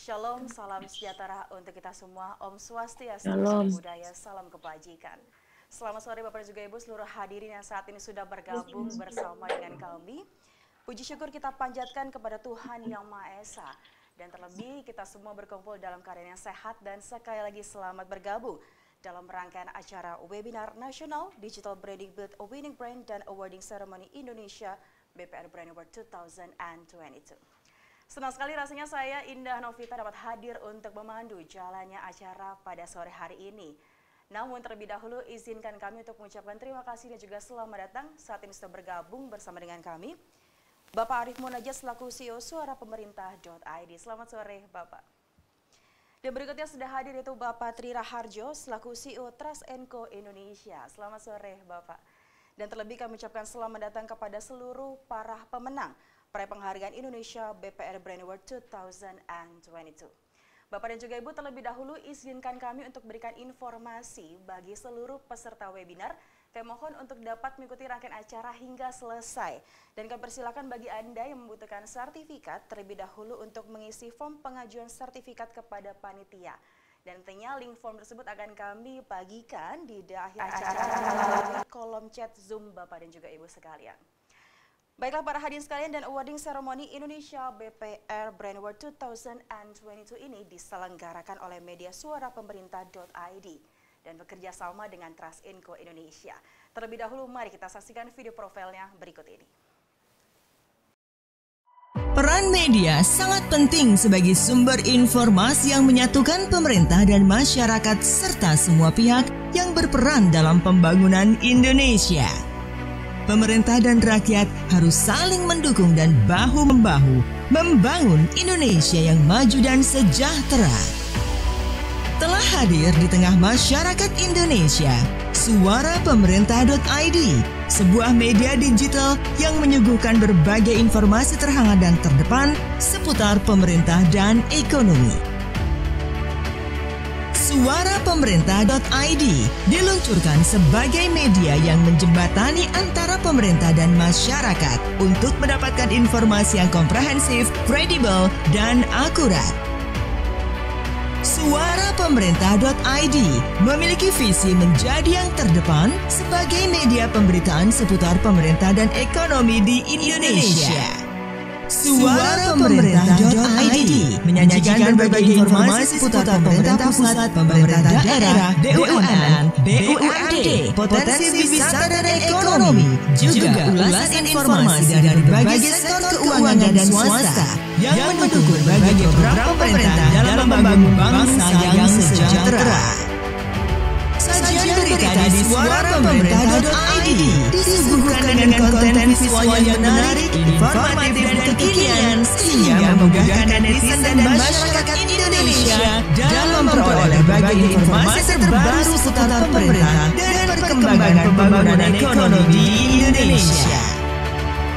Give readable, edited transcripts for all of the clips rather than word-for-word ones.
Shalom, salam sejahtera untuk kita semua. Om Swastiastu, salam Shalom. budaya, salam kebajikan. Selamat sore Bapak dan juga Ibu, seluruh hadirin yang saat ini sudah bergabung bersama dengan kami. Puji syukur kita panjatkan kepada Tuhan Yang Maha Esa. Dan terlebih kita semua berkumpul dalam keadaan yang sehat dan sekali lagi selamat bergabung dalam rangkaian acara webinar nasional Digital Branding Build a Winning Brand dan Awarding Ceremony Indonesia BPR Brand Award 2022. Senang sekali rasanya saya Indah Novita dapat hadir untuk memandu jalannya acara pada sore hari ini. Namun terlebih dahulu izinkan kami untuk mengucapkan terima kasih dan juga selamat datang saat ini sudah bergabung bersama dengan kami Bapak Arif Munajat selaku CEO Suara Pemerintah.id. Selamat sore Bapak. Dan berikutnya sudah hadir itu Bapak Tri Raharjo selaku CEO Trust Co Indonesia. Selamat sore Bapak. Dan terlebih kami ucapkan selamat datang kepada seluruh para pemenang peraih penghargaan Indonesia BPR Brand Award 2022. Bapak dan juga Ibu, terlebih dahulu izinkan kami untuk berikan informasi bagi seluruh peserta webinar. Kami mohon untuk dapat mengikuti rangkaian acara hingga selesai. Dan kami persilakan bagi Anda yang membutuhkan sertifikat terlebih dahulu untuk mengisi form pengajuan sertifikat kepada panitia. Dan tentunya link form tersebut akan kami bagikan di akhir acara melalui kolom chat Zoom Bapak dan juga Ibu sekalian. Baiklah para hadirin sekalian, dan awarding ceremony Indonesia BPR Brand Award 2022 ini diselenggarakan oleh media Suara Pemerintah.id dan bekerja sama dengan Trust Co Indonesia. Terlebih dahulu mari kita saksikan video profilnya berikut ini. Peran media sangat penting sebagai sumber informasi yang menyatukan pemerintah dan masyarakat serta semua pihak yang berperan dalam pembangunan Indonesia. Pemerintah dan rakyat harus saling mendukung dan bahu-membahu membangun Indonesia yang maju dan sejahtera. Telah hadir di tengah masyarakat Indonesia, Suara Pemerintah.id, sebuah media digital yang menyuguhkan berbagai informasi terhangat dan terdepan seputar pemerintah dan ekonomi. Suara Pemerintah.id diluncurkan sebagai media yang menjembatani antara pemerintah dan masyarakat untuk mendapatkan informasi yang komprehensif, kredibel, dan akurat. Suara Pemerintah.id memiliki visi menjadi yang terdepan sebagai media pemberitaan seputar pemerintah dan ekonomi di Indonesia. Suara Pemerintah.id menyajikan berbagai informasi seputar pemerintah pusat, pemerintah daerah, BUMN, BUMD, potensi wisata dan ekonomi, juga ulasan informasi dari berbagai sektor keuangan dan swasta yang mendukung berbagai program pemerintah dalam membangun bangsa yang sejahtera. Sajian berita di Suara Pemerintah.id disuguhkan dengan konten visual yang menarik, informatif dan kekinian sehingga memudahkan netizen dan masyarakat Indonesia dalam memperoleh berbagai informasi terbaru seputar pemerintah dan perkembangan pembangunan ekonomi di Indonesia.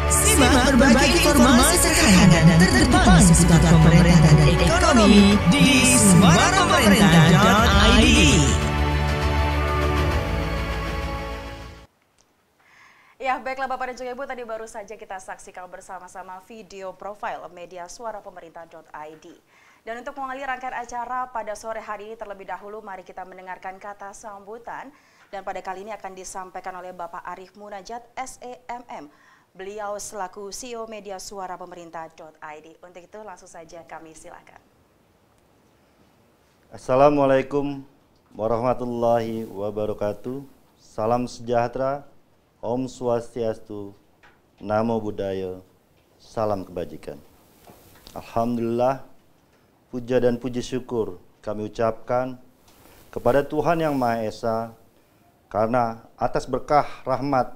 Simak berbagai informasi terhangat dan terdepan seputar pemerintah dan ekonomi di Suara Pemerintah.id. Ya, baiklah Bapak dan juga Ibu, tadi baru saja kita saksikan bersama-sama video profil media Suara Pemerintah.id. Dan untuk mengalir rangkaian acara pada sore hari ini terlebih dahulu, mari kita mendengarkan kata sambutan. Dan pada kali ini akan disampaikan oleh Bapak Arif Munajat, SEMM. Beliau selaku CEO media Suara Pemerintah.id. Untuk itu langsung saja kami silakan. Assalamualaikum warahmatullahi wabarakatuh. Salam sejahtera. Om Swastiastu, Namo Buddhaya, salam kebajikan. Alhamdulillah, puja dan puji syukur kami ucapkan kepada Tuhan Yang Maha Esa karena atas berkah rahmat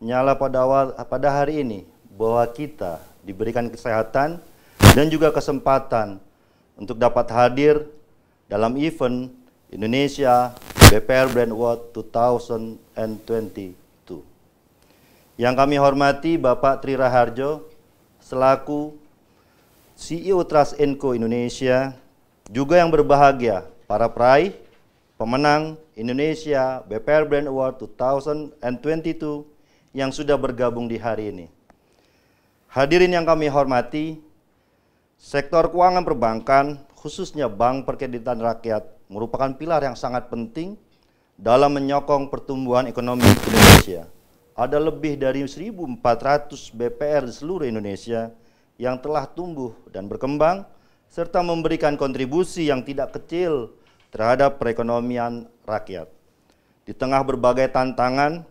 nyala pada hari ini bahwa kita diberikan kesehatan dan juga kesempatan untuk dapat hadir dalam event Indonesia BPR Brand Award 2022. Yang kami hormati Bapak Tri Raharjo selaku CEO Trust Co Indonesia, juga yang berbahagia para peraih pemenang Indonesia BPR Brand Award 2022 yang sudah bergabung di hari ini. Hadirin yang kami hormati, sektor keuangan perbankan khususnya Bank Perkreditan Rakyat, merupakan pilar yang sangat penting dalam menyokong pertumbuhan ekonomi Indonesia. Ada lebih dari 1.400 BPR di seluruh Indonesia yang telah tumbuh dan berkembang, serta memberikan kontribusi yang tidak kecil terhadap perekonomian rakyat. Di tengah berbagai tantangan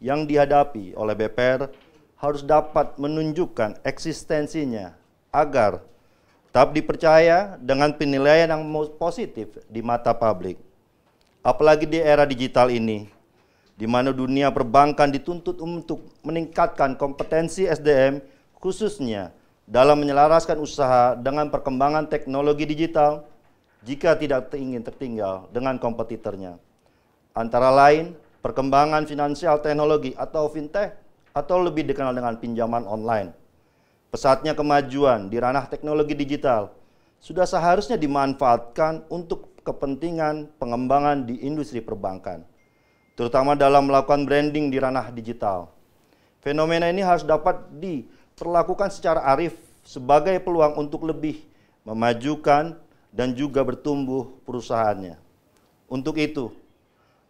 yang dihadapi oleh BPR, harus dapat menunjukkan eksistensinya agar tetap dipercaya dengan penilaian yang positif di mata publik. Apalagi di era digital ini, di mana dunia perbankan dituntut untuk meningkatkan kompetensi SDM, khususnya dalam menyelaraskan usaha dengan perkembangan teknologi digital, jika tidak ingin tertinggal dengan kompetitornya. Antara lain, perkembangan finansial teknologi atau fintech, atau lebih dikenal dengan pinjaman online. Pesatnya kemajuan di ranah teknologi digital sudah seharusnya dimanfaatkan untuk kepentingan pengembangan di industri perbankan, terutama dalam melakukan branding di ranah digital. Fenomena ini harus dapat diperlakukan secara arif sebagai peluang untuk lebih memajukan dan juga bertumbuh perusahaannya. Untuk itu,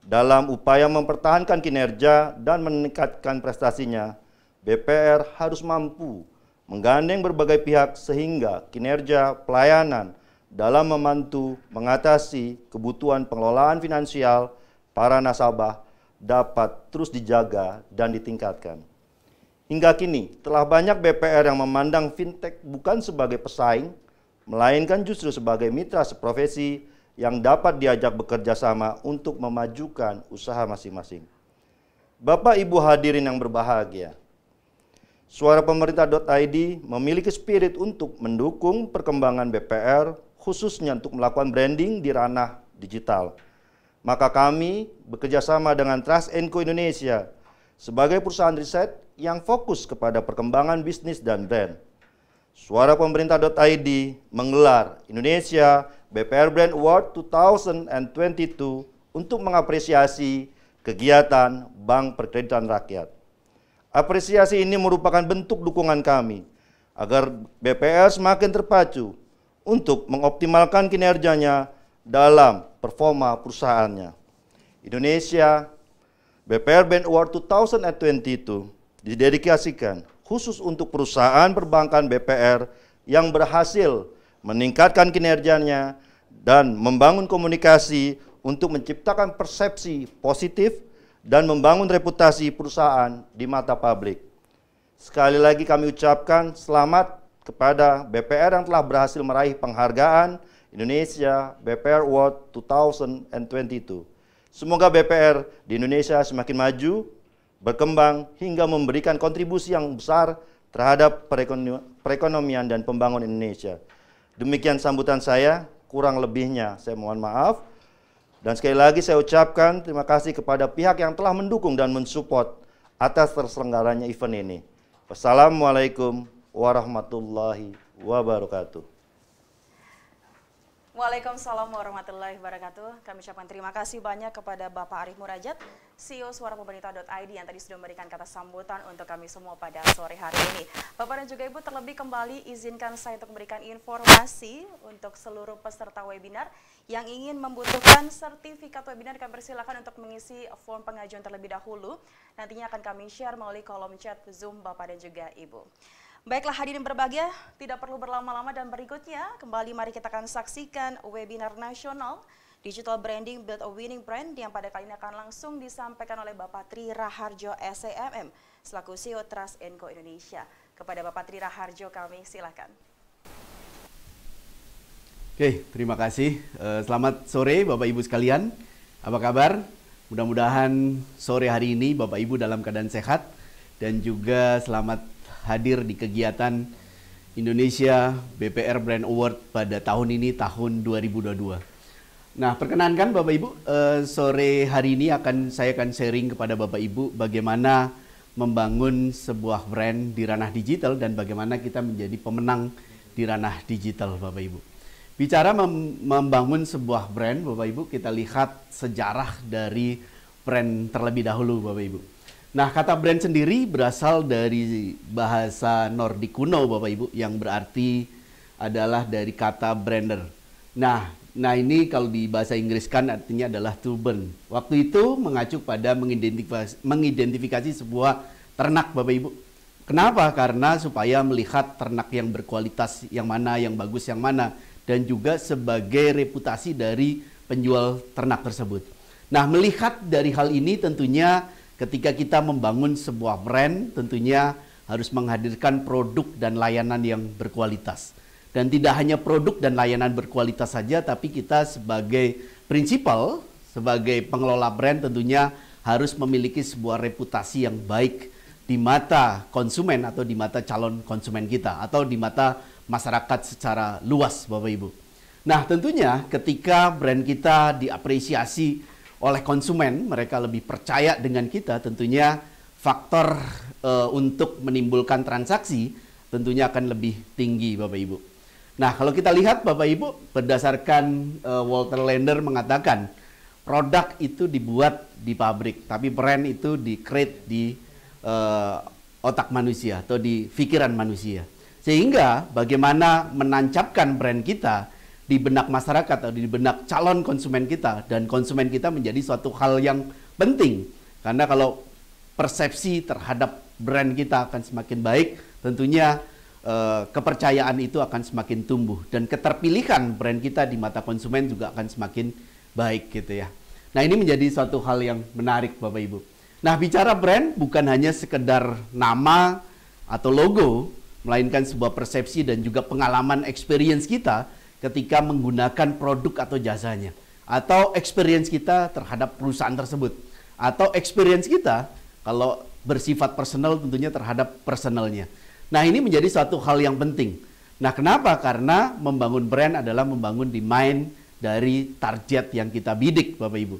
dalam upaya mempertahankan kinerja dan meningkatkan prestasinya, BPR harus mampu menggandeng berbagai pihak sehingga kinerja pelayanan dalam membantu mengatasi kebutuhan pengelolaan finansial para nasabah dapat terus dijaga dan ditingkatkan. Hingga kini telah banyak BPR yang memandang fintech bukan sebagai pesaing, melainkan justru sebagai mitra seprofesi yang dapat diajak bekerja sama untuk memajukan usaha masing-masing. Bapak Ibu hadirin yang berbahagia, Suara Pemerintah.id memiliki spirit untuk mendukung perkembangan BPR, khususnya untuk melakukan branding di ranah digital. Maka kami bekerjasama dengan Trust & Co Indonesia sebagai perusahaan riset yang fokus kepada perkembangan bisnis dan brand. Suara Pemerintah.id menggelar Indonesia BPR Brand Award 2022 untuk mengapresiasi kegiatan Bank Perkreditan Rakyat. Apresiasi ini merupakan bentuk dukungan kami agar BPR semakin terpacu untuk mengoptimalkan kinerjanya dalam performa perusahaannya. Indonesia BPR Brand Award 2022 didedikasikan khusus untuk perusahaan perbankan BPR yang berhasil meningkatkan kinerjanya dan membangun komunikasi untuk menciptakan persepsi positif dan membangun reputasi perusahaan di mata publik. Sekali lagi kami ucapkan selamat kepada BPR yang telah berhasil meraih penghargaan Indonesia BPR Award 2022. Semoga BPR di Indonesia semakin maju, berkembang, hingga memberikan kontribusi yang besar terhadap perekonomian dan pembangunan Indonesia. Demikian sambutan saya, kurang lebihnya saya mohon maaf. Dan sekali lagi saya ucapkan terima kasih kepada pihak yang telah mendukung dan mensupport atas terselenggaranya event ini. Wassalamualaikum warahmatullahi wabarakatuh. Waalaikumsalam warahmatullahi wabarakatuh. Kami ucapkan terima kasih banyak kepada Bapak Arief Murajat, CEO Suara Pemerintah.id yang tadi sudah memberikan kata sambutan untuk kami semua pada sore hari ini. Bapak dan juga Ibu, terlebih kembali izinkan saya untuk memberikan informasi untuk seluruh peserta webinar yang ingin membutuhkan sertifikat webinar. Kami persilakan untuk mengisi form pengajuan terlebih dahulu. Nantinya akan kami share melalui kolom chat Zoom Bapak dan juga Ibu. Baiklah hadirin berbahagia, tidak perlu berlama-lama dan berikutnya kembali mari kita akan saksikan webinar nasional Digital Branding Build a Winning Brand yang pada kali ini akan langsung disampaikan oleh Bapak Tri Raharjo SEMM selaku CEO Trust & Co Indonesia. Kepada Bapak Tri Raharjo kami silakan. Oke, terima kasih. Selamat sore Bapak Ibu sekalian. Apa kabar? Mudah-mudahan sore hari ini Bapak Ibu dalam keadaan sehat dan juga selamat hadir di kegiatan Indonesia BPR Brand Award pada tahun ini, tahun 2022. Nah, perkenankan Bapak Ibu, sore hari ini saya akan sharing kepada Bapak Ibu bagaimana membangun sebuah brand di ranah digital dan bagaimana kita menjadi pemenang di ranah digital Bapak Ibu. Bicara membangun sebuah brand Bapak Ibu, kita lihat sejarah dari brand terlebih dahulu Bapak Ibu. Nah, kata brand sendiri berasal dari bahasa Nordik kuno Bapak Ibu yang berarti adalah dari kata brander. Nah ini kalau di bahasa Inggris kan artinya adalah to burn. Waktu itu mengacu pada mengidentifikasi sebuah ternak, Bapak Ibu. Kenapa? Karena supaya melihat ternak yang berkualitas yang mana, yang bagus yang mana, dan juga sebagai reputasi dari penjual ternak tersebut. Nah, melihat dari hal ini tentunya ketika kita membangun sebuah brand, tentunya harus menghadirkan produk dan layanan yang berkualitas. Dan tidak hanya produk dan layanan berkualitas saja, tapi kita sebagai prinsipal, sebagai pengelola brand tentunya harus memiliki sebuah reputasi yang baik di mata konsumen atau di mata calon konsumen kita atau di mata masyarakat secara luas, Bapak Ibu. Nah, tentunya ketika brand kita diapresiasi oleh konsumen, mereka lebih percaya dengan kita, tentunya faktor untuk menimbulkan transaksi tentunya akan lebih tinggi, Bapak Ibu. Nah, kalau kita lihat Bapak Ibu, berdasarkan Walter Lander mengatakan, produk itu dibuat di pabrik, tapi brand itu di-create di otak manusia atau di pikiran manusia. Sehingga bagaimana menancapkan brand kita di benak masyarakat atau di benak calon konsumen kita dan konsumen kita menjadi suatu hal yang penting. Karena kalau persepsi terhadap brand kita akan semakin baik, tentunya kepercayaan itu akan semakin tumbuh dan keterpilihan brand kita di mata konsumen juga akan semakin baik gitu ya. Nah, ini menjadi suatu hal yang menarik Bapak Ibu. Nah, bicara brand bukan hanya sekedar nama atau logo, melainkan sebuah persepsi dan juga pengalaman experience kita ketika menggunakan produk atau jasanya, atau experience kita terhadap perusahaan tersebut, atau experience kita kalau bersifat personal tentunya terhadap personalnya. Nah, ini menjadi suatu hal yang penting. Nah, kenapa? Karena membangun brand adalah membangun di mind dari target yang kita bidik, Bapak Ibu.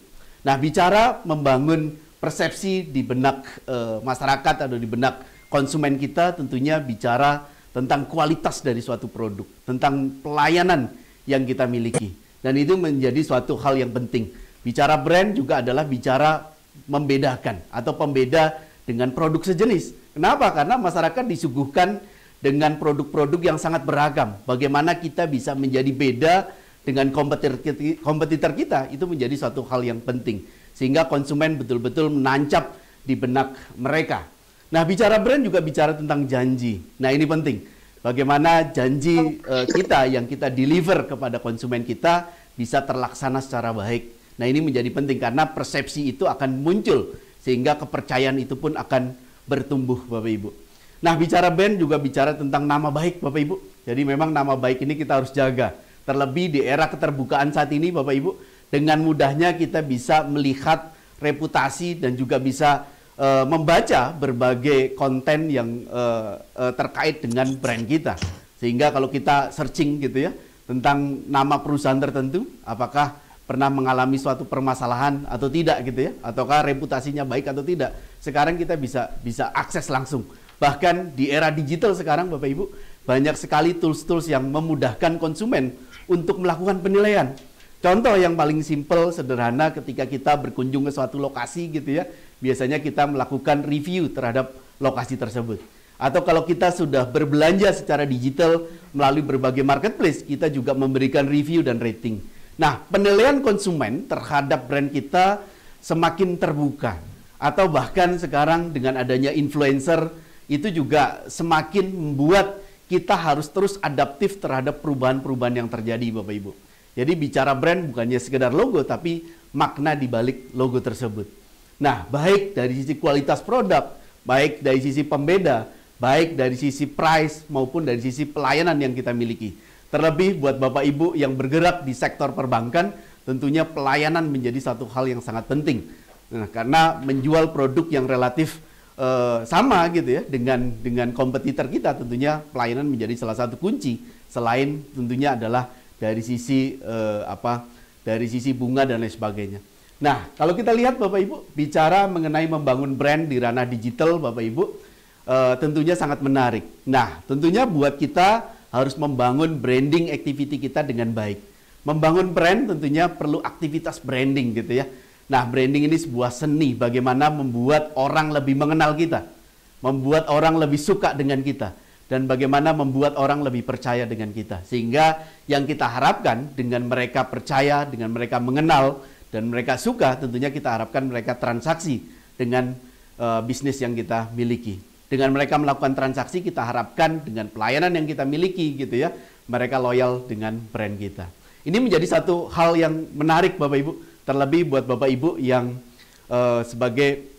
Nah, bicara membangun persepsi di benak masyarakat atau di benak konsumen kita, tentunya bicara tentang kualitas dari suatu produk, tentang pelayanan yang kita miliki. Dan itu menjadi suatu hal yang penting. Bicara brand juga adalah bicara membedakan atau pembeda dengan produk sejenis. Kenapa? Karena masyarakat disuguhkan dengan produk-produk yang sangat beragam. Bagaimana kita bisa menjadi beda dengan kompetitor kita, itu menjadi suatu hal yang penting. Sehingga konsumen betul-betul menancap di benak mereka. Nah, bicara brand juga bicara tentang janji. Nah, ini penting. Bagaimana janji kita yang kita deliver kepada konsumen kita bisa terlaksana secara baik. Nah, ini menjadi penting karena persepsi itu akan muncul. Sehingga kepercayaan itu pun akan bertumbuh, Bapak Ibu. Nah, bicara brand juga bicara tentang nama baik, Bapak Ibu. Jadi memang nama baik ini kita harus jaga. Terlebih di era keterbukaan saat ini, Bapak Ibu, dengan mudahnya kita bisa melihat reputasi dan juga bisa membaca berbagai konten yang terkait dengan brand kita. Sehingga kalau kita searching gitu ya, tentang nama perusahaan tertentu, apakah pernah mengalami suatu permasalahan atau tidak gitu ya, ataukah reputasinya baik atau tidak. Sekarang kita bisa akses langsung. Bahkan di era digital sekarang Bapak Ibu, banyak sekali tools-tools yang memudahkan konsumen untuk melakukan penilaian. Contoh yang paling simpel, sederhana, ketika kita berkunjung ke suatu lokasi gitu ya, biasanya kita melakukan review terhadap lokasi tersebut. Atau kalau kita sudah berbelanja secara digital melalui berbagai marketplace, kita juga memberikan review dan rating. Nah, penilaian konsumen terhadap brand kita semakin terbuka. Atau bahkan sekarang dengan adanya influencer, itu juga semakin membuat kita harus terus adaptif terhadap perubahan-perubahan yang terjadi, Bapak Ibu. Jadi bicara brand bukannya sekedar logo, tapi makna di balik logo tersebut. Nah, baik dari sisi kualitas produk, baik dari sisi pembeda, baik dari sisi price, maupun dari sisi pelayanan yang kita miliki. Terlebih buat Bapak Ibu yang bergerak di sektor perbankan, tentunya pelayanan menjadi satu hal yang sangat penting. Nah, karena menjual produk yang relatif sama gitu ya dengan kompetitor kita, tentunya pelayanan menjadi salah satu kunci. Selain tentunya adalah dari sisi dari sisi bunga dan lain sebagainya. Nah, kalau kita lihat Bapak Ibu, bicara mengenai membangun brand di ranah digital, Bapak Ibu, tentunya sangat menarik. Nah, tentunya buat kita harus membangun branding activity kita dengan baik. Membangun brand tentunya perlu aktivitas branding gitu ya. Nah, branding ini sebuah seni bagaimana membuat orang lebih mengenal kita, membuat orang lebih suka dengan kita. dan bagaimana membuat orang lebih percaya dengan kita. Sehingga yang kita harapkan dengan mereka percaya, dengan mereka mengenal, dan mereka suka, tentunya kita harapkan mereka transaksi dengan bisnis yang kita miliki. Dengan mereka melakukan transaksi, kita harapkan dengan pelayanan yang kita miliki gitu ya, mereka loyal dengan brand kita. Ini menjadi satu hal yang menarik Bapak Ibu, terlebih buat Bapak Ibu yang sebagai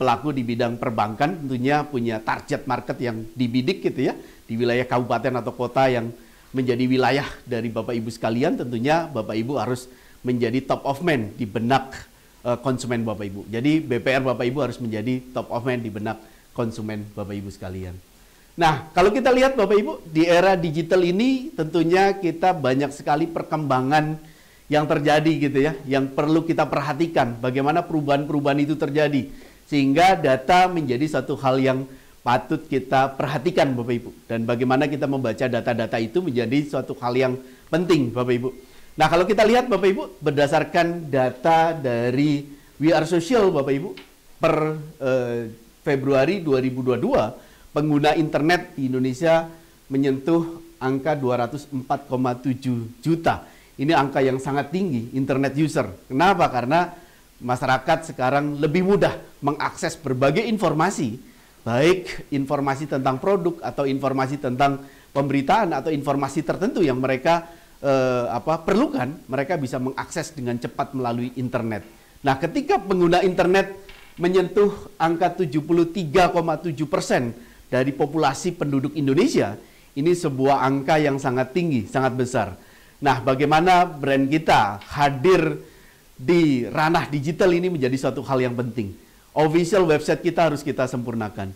pelaku di bidang perbankan, tentunya punya target market yang dibidik gitu ya, di wilayah kabupaten atau kota yang menjadi wilayah dari Bapak Ibu sekalian. Tentunya Bapak Ibu harus menjadi top of mind di benak konsumen Bapak Ibu. Jadi BPR Bapak Ibu harus menjadi top of mind di benak konsumen Bapak Ibu sekalian. Nah, kalau kita lihat Bapak Ibu, di era digital ini tentunya kita banyak sekali perkembangan yang terjadi gitu ya, yang perlu kita perhatikan bagaimana perubahan-perubahan itu terjadi, sehingga data menjadi satu hal yang patut kita perhatikan Bapak Ibu, dan bagaimana kita membaca data-data itu menjadi suatu hal yang penting Bapak Ibu. Nah, kalau kita lihat Bapak Ibu, berdasarkan data dari We Are Social Bapak Ibu, per Februari 2022, pengguna internet di Indonesia menyentuh angka 204,7 juta. Ini angka yang sangat tinggi, internet user. Kenapa? Karena masyarakat sekarang lebih mudah mengakses berbagai informasi, baik informasi tentang produk atau informasi tentang pemberitaan atau informasi tertentu yang mereka perlukan, mereka bisa mengakses dengan cepat melalui internet. Nah, ketika pengguna internet menyentuh angka 73,7% dari populasi penduduk Indonesia, ini sebuah angka yang sangat tinggi, sangat besar. Nah, bagaimana brand kita hadir di ranah digital ini menjadi suatu hal yang penting. Official website kita harus kita sempurnakan.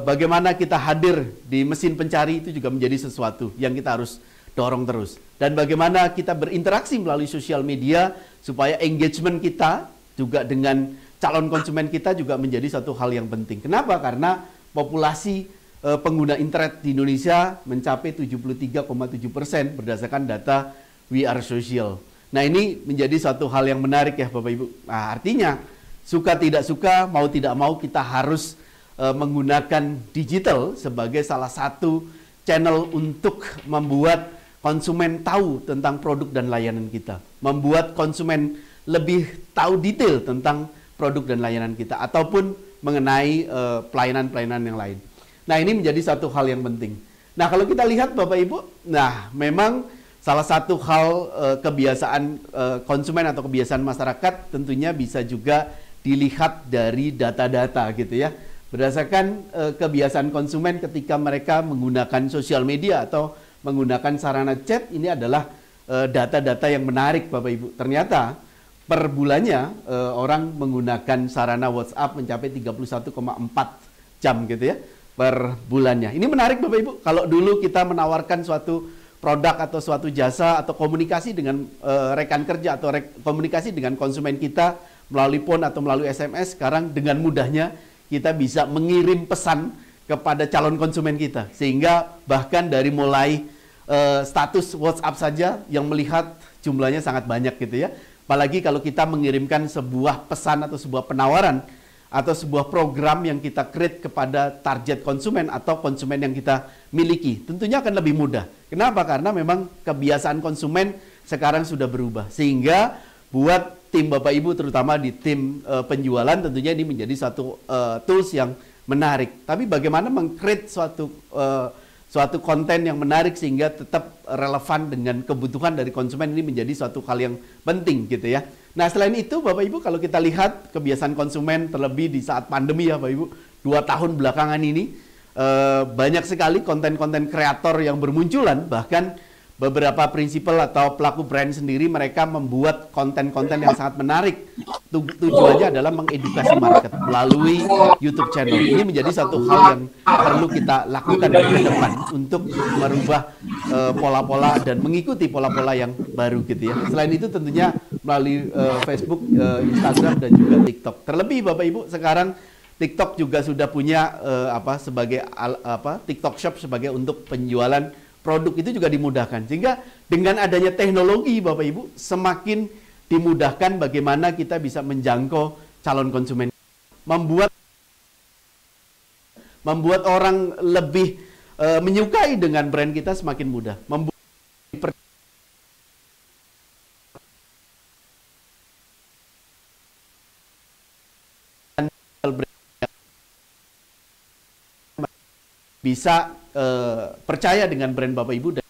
Bagaimana kita hadir di mesin pencari itu juga menjadi sesuatu yang kita harus dorong terus. Dan bagaimana kita berinteraksi melalui sosial media supaya engagement kita juga dengan calon konsumen kita juga menjadi satu hal yang penting. Kenapa? Karena populasi pengguna internet di Indonesia mencapai 73,7% berdasarkan data We Are Social. Nah, ini menjadi satu hal yang menarik ya Bapak Ibu. Nah, artinya suka tidak suka, mau tidak mau kita harus menggunakan digital sebagai salah satu channel untuk membuat konsumen tahu tentang produk dan layanan kita. Membuat konsumen lebih tahu detail tentang produk dan layanan kita, ataupun mengenai pelayanan-pelayanan yang lain. Nah, ini menjadi satu hal yang penting. Nah, kalau kita lihat Bapak Ibu, nah memang salah satu hal kebiasaan konsumen atau kebiasaan masyarakat tentunya bisa juga dilihat dari data-data gitu ya. Berdasarkan kebiasaan konsumen ketika mereka menggunakan sosial media atau menggunakan sarana chat, ini adalah data-data yang menarik Bapak Ibu. Ternyata per bulannya orang menggunakan sarana WhatsApp mencapai 31,4 jam gitu ya per bulannya. Ini menarik Bapak Ibu. Kalau dulu kita menawarkan suatu produk atau suatu jasa atau komunikasi dengan rekan kerja atau komunikasi dengan konsumen kita melalui phone atau melalui SMS, sekarang dengan mudahnya kita bisa mengirim pesan kepada calon konsumen kita. Sehingga bahkan dari mulai status WhatsApp saja yang melihat jumlahnya sangat banyak gitu ya. Apalagi kalau kita mengirimkan sebuah pesan atau sebuah penawaran atau sebuah program yang kita create kepada target konsumen atau konsumen yang kita miliki, tentunya akan lebih mudah. Kenapa? Karena memang kebiasaan konsumen sekarang sudah berubah. Sehingga buat tim Bapak Ibu, terutama di tim penjualan, tentunya ini menjadi satu tools yang menarik. Tapi bagaimana meng-create suatu konten yang menarik sehingga tetap relevan dengan kebutuhan dari konsumen, ini menjadi suatu hal yang penting gitu ya. Nah, selain itu Bapak Ibu, kalau kita lihat kebiasaan konsumen terlebih di saat pandemi ya Bapak Ibu, 2 tahun belakangan ini banyak sekali konten-konten kreator yang bermunculan. Bahkan beberapa prinsipal atau pelaku brand sendiri mereka membuat konten-konten yang sangat menarik. Tujuannya adalah mengedukasi market melalui YouTube channel. Ini menjadi satu hal yang perlu kita lakukan ke depan untuk merubah pola-pola dan mengikuti pola-pola yang baru gitu ya. Selain itu tentunya melalui Facebook, Instagram dan juga TikTok. Terlebih Bapak Ibu, sekarang TikTok juga sudah punya TikTok Shop sebagai untuk penjualan produk, itu juga dimudahkan. Sehingga dengan adanya teknologi Bapak Ibu, semakin dimudahkan bagaimana kita bisa menjangkau calon konsumen. Membuat orang lebih menyukai dengan brand kita semakin mudah. Membuat bisa percaya dengan brand Bapak Ibu dan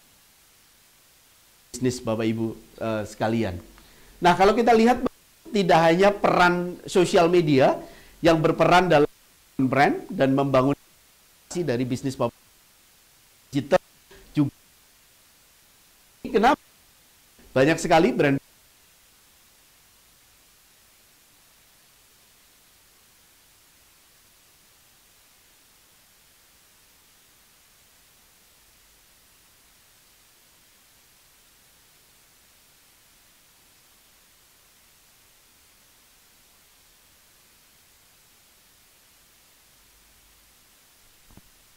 bisnis Bapak Ibu sekalian. Nah, kalau kita lihat tidak hanya peran sosial media yang berperan dalam brand dan membangun dari bisnis Bapak digital juga. Kenapa? Banyak sekali brand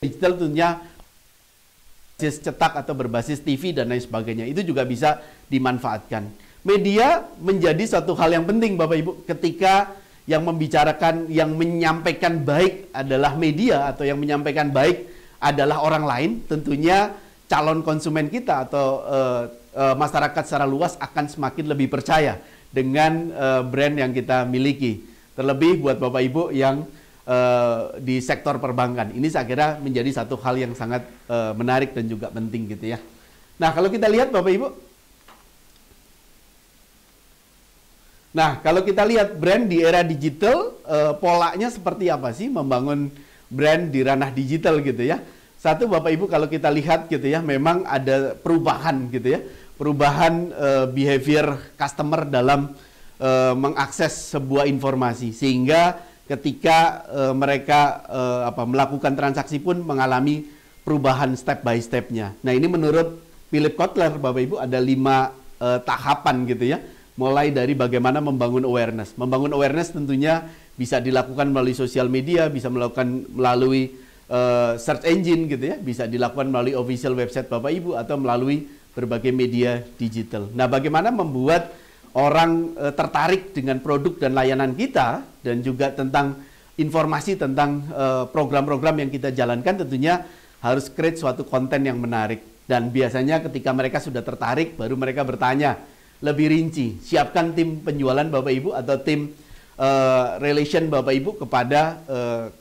digital tentunya berbasis cetak atau berbasis TV dan lain sebagainya. Itu juga bisa dimanfaatkan. Media menjadi satu hal yang penting Bapak Ibu ketika yang membicarakan, yang menyampaikan baik adalah media atau yang menyampaikan baik adalah orang lain, tentunya calon konsumen kita atau masyarakat secara luas akan semakin lebih percaya dengan brand yang kita miliki. Terlebih buat Bapak Ibu yang di sektor perbankan. Ini saya kira menjadi satu hal yang sangat menarik dan juga penting gitu ya. Nah, kalau kita lihat Bapak Ibu. Nah, kalau kita lihat brand di era digital, polanya seperti apa sih membangun brand di ranah digital gitu ya. Satu Bapak Ibu kalau kita lihat gitu ya, memang ada perubahan gitu ya. Perubahan behavior customer dalam mengakses sebuah informasi sehingga ketika mereka melakukan transaksi pun mengalami perubahan step by step-nya. Nah, ini menurut Philip Kotler, Bapak Ibu, ada 5 tahapan gitu ya. Mulai dari bagaimana membangun awareness. Membangun awareness tentunya bisa dilakukan melalui sosial media, bisa melakukan melalui search engine gitu ya, bisa dilakukan melalui official website Bapak Ibu atau melalui berbagai media digital. Nah, bagaimana membuat orang tertarik dengan produk dan layanan kita dan juga tentang informasi tentang program-program yang kita jalankan, tentunya harus create suatu konten yang menarik. Dan biasanya ketika mereka sudah tertarik baru mereka bertanya lebih rinci. Siapkan tim penjualan Bapak Ibu atau tim relation Bapak Ibu kepada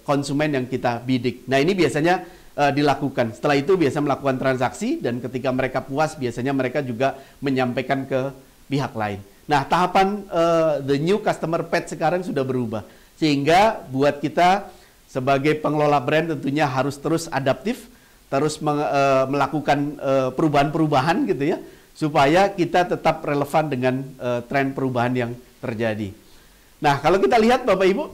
konsumen yang kita bidik. Nah, ini biasanya dilakukan. Setelah itu biasa melakukan transaksi dan ketika mereka puas biasanya mereka juga menyampaikan ke pihak lain. Nah, tahapan the new customer path sekarang sudah berubah. Sehingga buat kita sebagai pengelola brand tentunya harus terus adaptif, terus melakukan perubahan-perubahan gitu ya, supaya kita tetap relevan dengan tren perubahan yang terjadi. Nah, kalau kita lihat Bapak Ibu,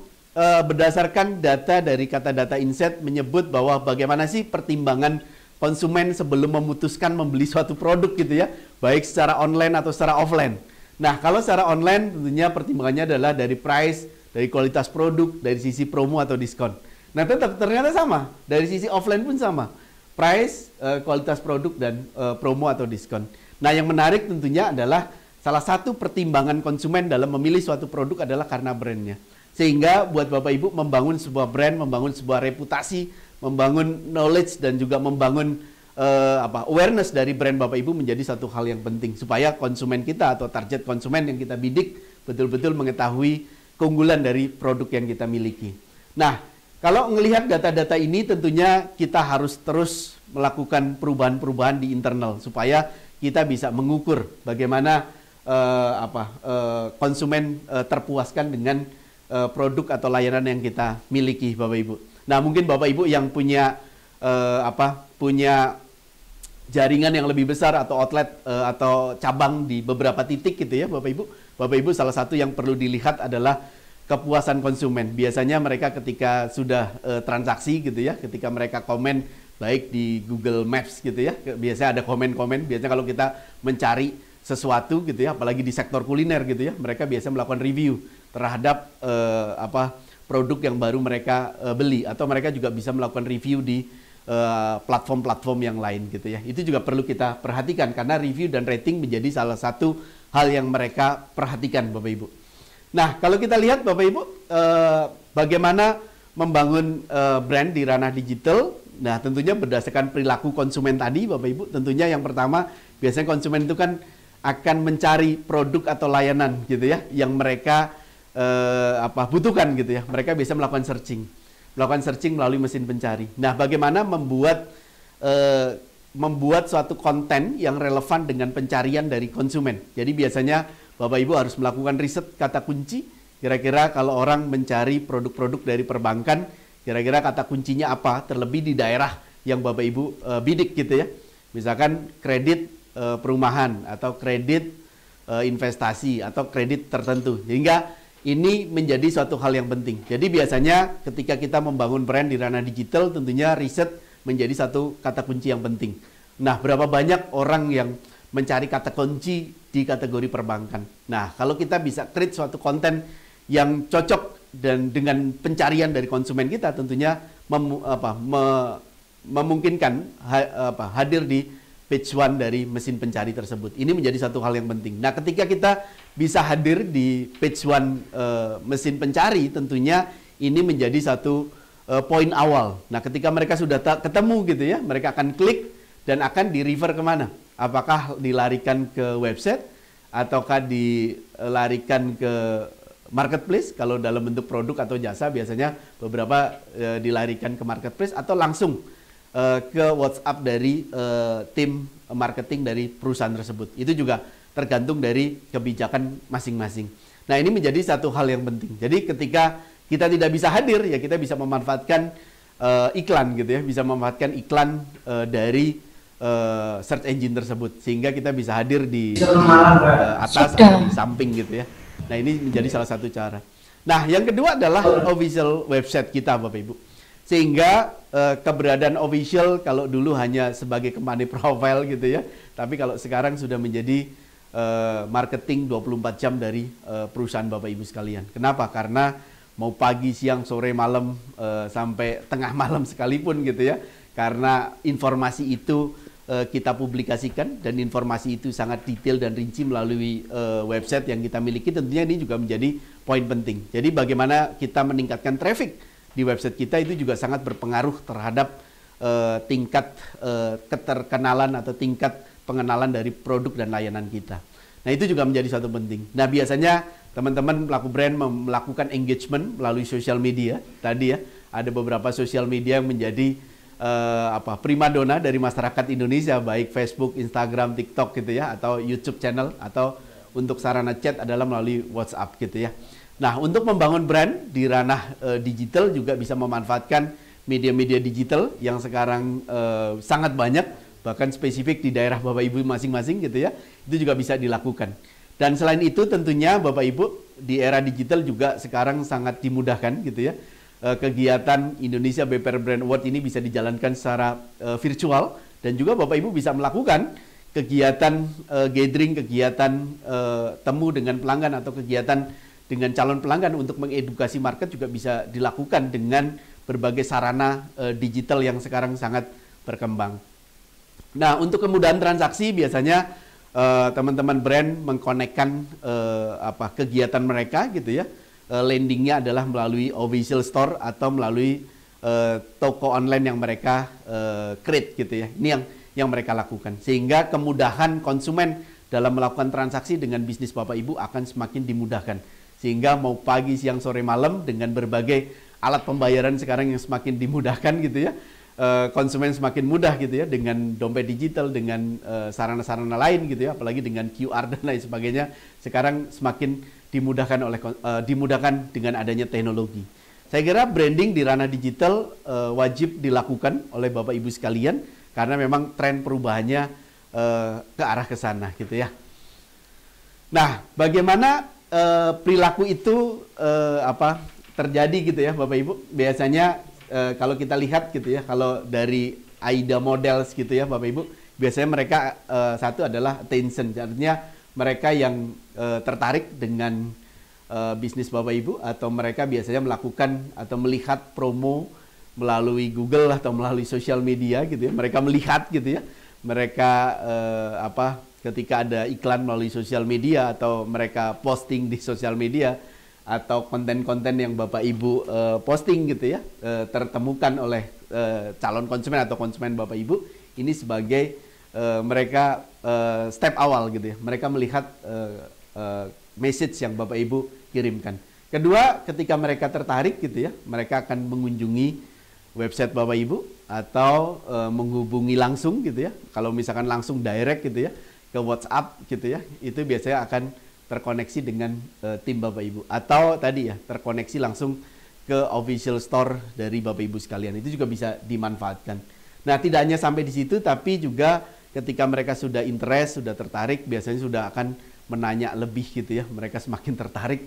berdasarkan data dari Kata Data Insight menyebut bahwa bagaimana sih pertimbangan konsumen sebelum memutuskan membeli suatu produk gitu ya, baik secara online atau secara offline. Nah, kalau secara online tentunya pertimbangannya adalah dari price, dari kualitas produk, dari sisi promo atau diskon. Nah, ternyata sama, dari sisi offline pun sama. Price, kualitas produk, dan promo atau diskon. Nah, yang menarik tentunya adalah salah satu pertimbangan konsumen dalam memilih suatu produk adalah karena brandnya. Sehingga buat Bapak Ibu membangun sebuah brand, membangun sebuah reputasi, membangun knowledge dan juga membangun awareness dari brand Bapak Ibu menjadi satu hal yang penting supaya konsumen kita atau target konsumen yang kita bidik betul-betul mengetahui keunggulan dari produk yang kita miliki. Nah, kalau melihat data-data ini tentunya kita harus terus melakukan perubahan-perubahan di internal supaya kita bisa mengukur bagaimana konsumen terpuaskan dengan produk atau layanan yang kita miliki Bapak Ibu. Nah, mungkin Bapak Ibu yang punya punya jaringan yang lebih besar atau outlet atau cabang di beberapa titik gitu ya Bapak Ibu. Bapak Ibu salah satu yang perlu dilihat adalah kepuasan konsumen. Biasanya mereka ketika sudah transaksi gitu ya, ketika mereka komen baik di Google Maps gitu ya, biasanya ada komen-komen. Biasanya kalau kita mencari sesuatu gitu ya, apalagi di sektor kuliner gitu ya, mereka biasa melakukan review terhadap produk yang baru mereka beli, atau mereka juga bisa melakukan review di platform-platform yang lain gitu ya. Itu juga perlu kita perhatikan karena review dan rating menjadi salah satu hal yang mereka perhatikan Bapak Ibu. Nah, kalau kita lihat Bapak Ibu bagaimana membangun brand di ranah digital, nah tentunya berdasarkan perilaku konsumen tadi, Bapak Ibu. Tentunya yang pertama, biasanya konsumen itu kan akan mencari produk atau layanan gitu ya, yang mereka butuhkan gitu ya. Mereka bisa melakukan searching melalui mesin pencari. Nah, bagaimana membuat suatu konten yang relevan dengan pencarian dari konsumen. Jadi biasanya Bapak Ibu harus melakukan riset kata kunci. Kira-kira kalau orang mencari produk-produk dari perbankan, kira-kira kata kuncinya apa? Terlebih di daerah yang Bapak Ibu bidik gitu ya. Misalkan kredit perumahan atau kredit investasi atau kredit tertentu. Sehingga ini menjadi suatu hal yang penting. Jadi biasanya ketika kita membangun brand di ranah digital, tentunya riset menjadi satu kata kunci yang penting. Nah, berapa banyak orang yang mencari kata kunci di kategori perbankan. Nah, kalau kita bisa create suatu konten yang cocok dan dengan pencarian dari konsumen kita, tentunya memungkinkan hadir di page one dari mesin pencari tersebut. Ini menjadi satu hal yang penting. Nah, ketika kita bisa hadir di page one mesin pencari, tentunya ini menjadi satu poin awal. Nah, ketika mereka sudah ketemu gitu ya, mereka akan klik dan akan di-refer kemana? Apakah dilarikan ke website ataukah dilarikan ke marketplace? Kalau dalam bentuk produk atau jasa biasanya beberapa dilarikan ke marketplace atau langsung ke WhatsApp dari tim marketing dari perusahaan tersebut. Itu juga tergantung dari kebijakan masing-masing. Nah, ini menjadi satu hal yang penting. Jadi ketika kita tidak bisa hadir, ya kita bisa memanfaatkan iklan gitu ya, bisa memanfaatkan iklan dari search engine tersebut, sehingga kita bisa hadir di atas atau di samping gitu ya. Nah, ini menjadi salah satu cara. Nah, yang kedua adalah official website kita, Bapak Ibu. Sehingga keberadaan official kalau dulu hanya sebagai company profile gitu ya, tapi kalau sekarang sudah menjadi marketing 24 jam dari perusahaan Bapak Ibu sekalian. Kenapa? Karena mau pagi, siang, sore, malam, sampai tengah malam sekalipun gitu ya, karena informasi itu kita publikasikan dan informasi itu sangat detail dan rinci melalui website yang kita miliki, tentunya ini juga menjadi poin penting. Jadi bagaimana kita meningkatkan traffic di website kita itu juga sangat berpengaruh terhadap tingkat keterkenalan atau tingkat pengenalan dari produk dan layanan kita. Nah, itu juga menjadi satu penting. Nah, biasanya teman-teman pelaku brand melakukan engagement melalui sosial media. Tadi ya, ada beberapa sosial media yang menjadi primadona dari masyarakat Indonesia, baik Facebook, Instagram, TikTok gitu ya, atau YouTube channel, atau untuk sarana chat adalah melalui WhatsApp gitu ya. Nah, untuk membangun brand di ranah digital juga bisa memanfaatkan media-media digital yang sekarang sangat banyak, bahkan spesifik di daerah Bapak Ibu masing-masing gitu ya, itu juga bisa dilakukan. Dan selain itu tentunya Bapak Ibu di era digital juga sekarang sangat dimudahkan gitu ya. Kegiatan Indonesia BPR Brand Award ini bisa dijalankan secara virtual, dan juga Bapak Ibu bisa melakukan kegiatan gathering, kegiatan temu dengan pelanggan atau kegiatan dengan calon pelanggan untuk mengedukasi market juga bisa dilakukan dengan berbagai sarana digital yang sekarang sangat berkembang. Nah, untuk kemudahan transaksi biasanya teman-teman brand mengkonekkan kegiatan mereka gitu ya. Landingnya adalah melalui official store atau melalui toko online yang mereka create gitu ya. Ini yang mereka lakukan, sehingga kemudahan konsumen dalam melakukan transaksi dengan bisnis Bapak Ibu akan semakin dimudahkan. Sehingga mau pagi, siang, sore, malam dengan berbagai alat pembayaran sekarang yang semakin dimudahkan gitu ya, konsumen semakin mudah gitu ya, dengan dompet digital, dengan sarana-sarana lain gitu ya, apalagi dengan QR dan lain sebagainya, sekarang semakin dimudahkan dengan adanya teknologi. Saya kira branding di ranah digital wajib dilakukan oleh Bapak Ibu sekalian, karena memang tren perubahannya ke arah ke sana gitu ya. Nah, bagaimana perilaku itu terjadi gitu ya Bapak Ibu? Biasanya kalau kita lihat gitu ya, kalau dari AIDA Models gitu ya Bapak Ibu, biasanya mereka satu adalah attention, artinya mereka yang tertarik dengan bisnis Bapak Ibu, atau mereka biasanya melakukan atau melihat promo melalui Google atau melalui sosial media gitu ya. Mereka melihat gitu ya, mereka ketika ada iklan melalui sosial media atau mereka posting di sosial media, atau konten-konten yang Bapak Ibu posting gitu ya, tertemukan oleh calon konsumen atau konsumen Bapak Ibu, ini sebagai mereka step awal gitu ya. Mereka melihat message yang Bapak Ibu kirimkan. Kedua, ketika mereka tertarik gitu ya, mereka akan mengunjungi website Bapak Ibu atau menghubungi langsung gitu ya. Kalau misalkan langsung direct gitu ya ke WhatsApp gitu ya, itu biasanya akan terkoneksi dengan tim Bapak Ibu, atau tadi ya terkoneksi langsung ke official store dari Bapak Ibu sekalian. Itu juga bisa dimanfaatkan. Nah, tidak hanya sampai di situ, tapi juga ketika mereka sudah interest, sudah tertarik, biasanya sudah akan menanya lebih gitu ya. Mereka semakin tertarik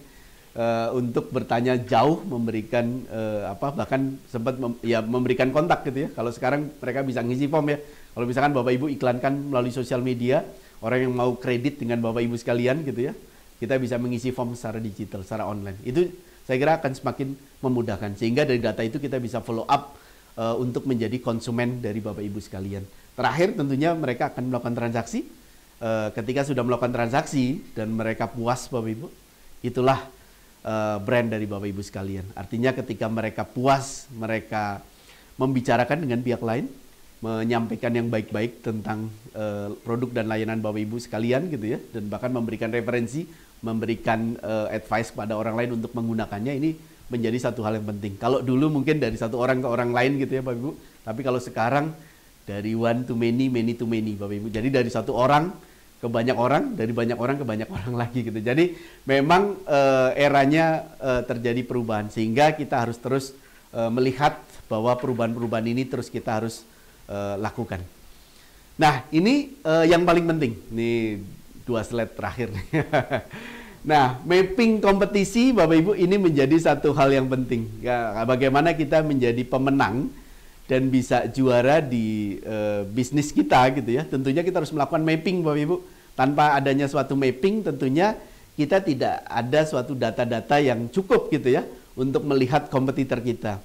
untuk bertanya jauh, memberikan bahkan sempat memberikan kontak gitu ya. Kalau sekarang mereka bisa ngisi form ya. Kalau misalkan Bapak Ibu iklankan melalui sosial media, orang yang mau kredit dengan Bapak Ibu sekalian gitu ya, kita bisa mengisi form secara digital, secara online. Itu saya kira akan semakin memudahkan, sehingga dari data itu kita bisa follow up untuk menjadi konsumen dari Bapak Ibu sekalian. Terakhir tentunya mereka akan melakukan transaksi. Ketika sudah melakukan transaksi dan mereka puas Bapak Ibu, itulah brand dari Bapak Ibu sekalian. Artinya ketika mereka puas, mereka membicarakan dengan pihak lain, menyampaikan yang baik-baik tentang produk dan layanan Bapak Ibu sekalian gitu ya, dan bahkan memberikan referensi, memberikan advice kepada orang lain untuk menggunakannya, ini menjadi satu hal yang penting. Kalau dulu mungkin dari satu orang ke orang lain gitu ya Bapak Ibu, tapi kalau sekarang dari one to many, many to many Bapak Ibu. Jadi dari satu orang ke banyak orang, dari banyak orang ke banyak orang lagi gitu. Jadi memang eranya terjadi perubahan, sehingga kita harus terus melihat bahwa perubahan-perubahan ini terus kita harus lakukan. Nah, ini yang paling penting. Ini 2 slide terakhir. Nah, mapping kompetisi Bapak Ibu ini menjadi satu hal yang penting. Ya, bagaimana kita menjadi pemenang dan bisa juara di bisnis kita gitu ya. Tentunya kita harus melakukan mapping Bapak Ibu. Tanpa adanya suatu mapping tentunya kita tidak ada suatu data-data yang cukup gitu ya untuk melihat kompetitor kita.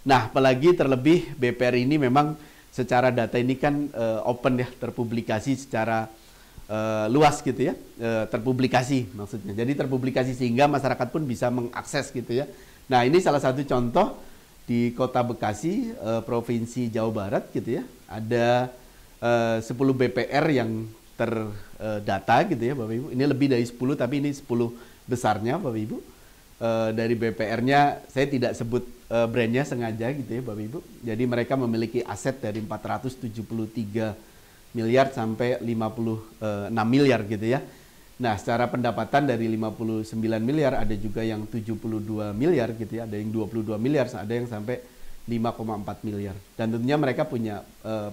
Nah, apalagi terlebih BPR ini memang secara data ini kan open ya, terpublikasi secara luas gitu ya, terpublikasi maksudnya. Jadi terpublikasi sehingga masyarakat pun bisa mengakses gitu ya. Nah, ini salah satu contoh di Kota Bekasi, Provinsi Jawa Barat gitu ya. Ada 10 BPR yang terdata gitu ya Bapak Ibu. Ini lebih dari 10, tapi ini 10 besarnya Bapak Ibu. Dari BPR-nya saya tidak sebut brandnya sengaja gitu ya Bapak Ibu. Jadi mereka memiliki aset dari 473 miliar sampai 56 miliar gitu ya. Nah, secara pendapatan dari 59 miliar, ada juga yang 72 miliar gitu ya, ada yang 22 miliar, ada yang sampai 5,4 miliar. Dan tentunya mereka punya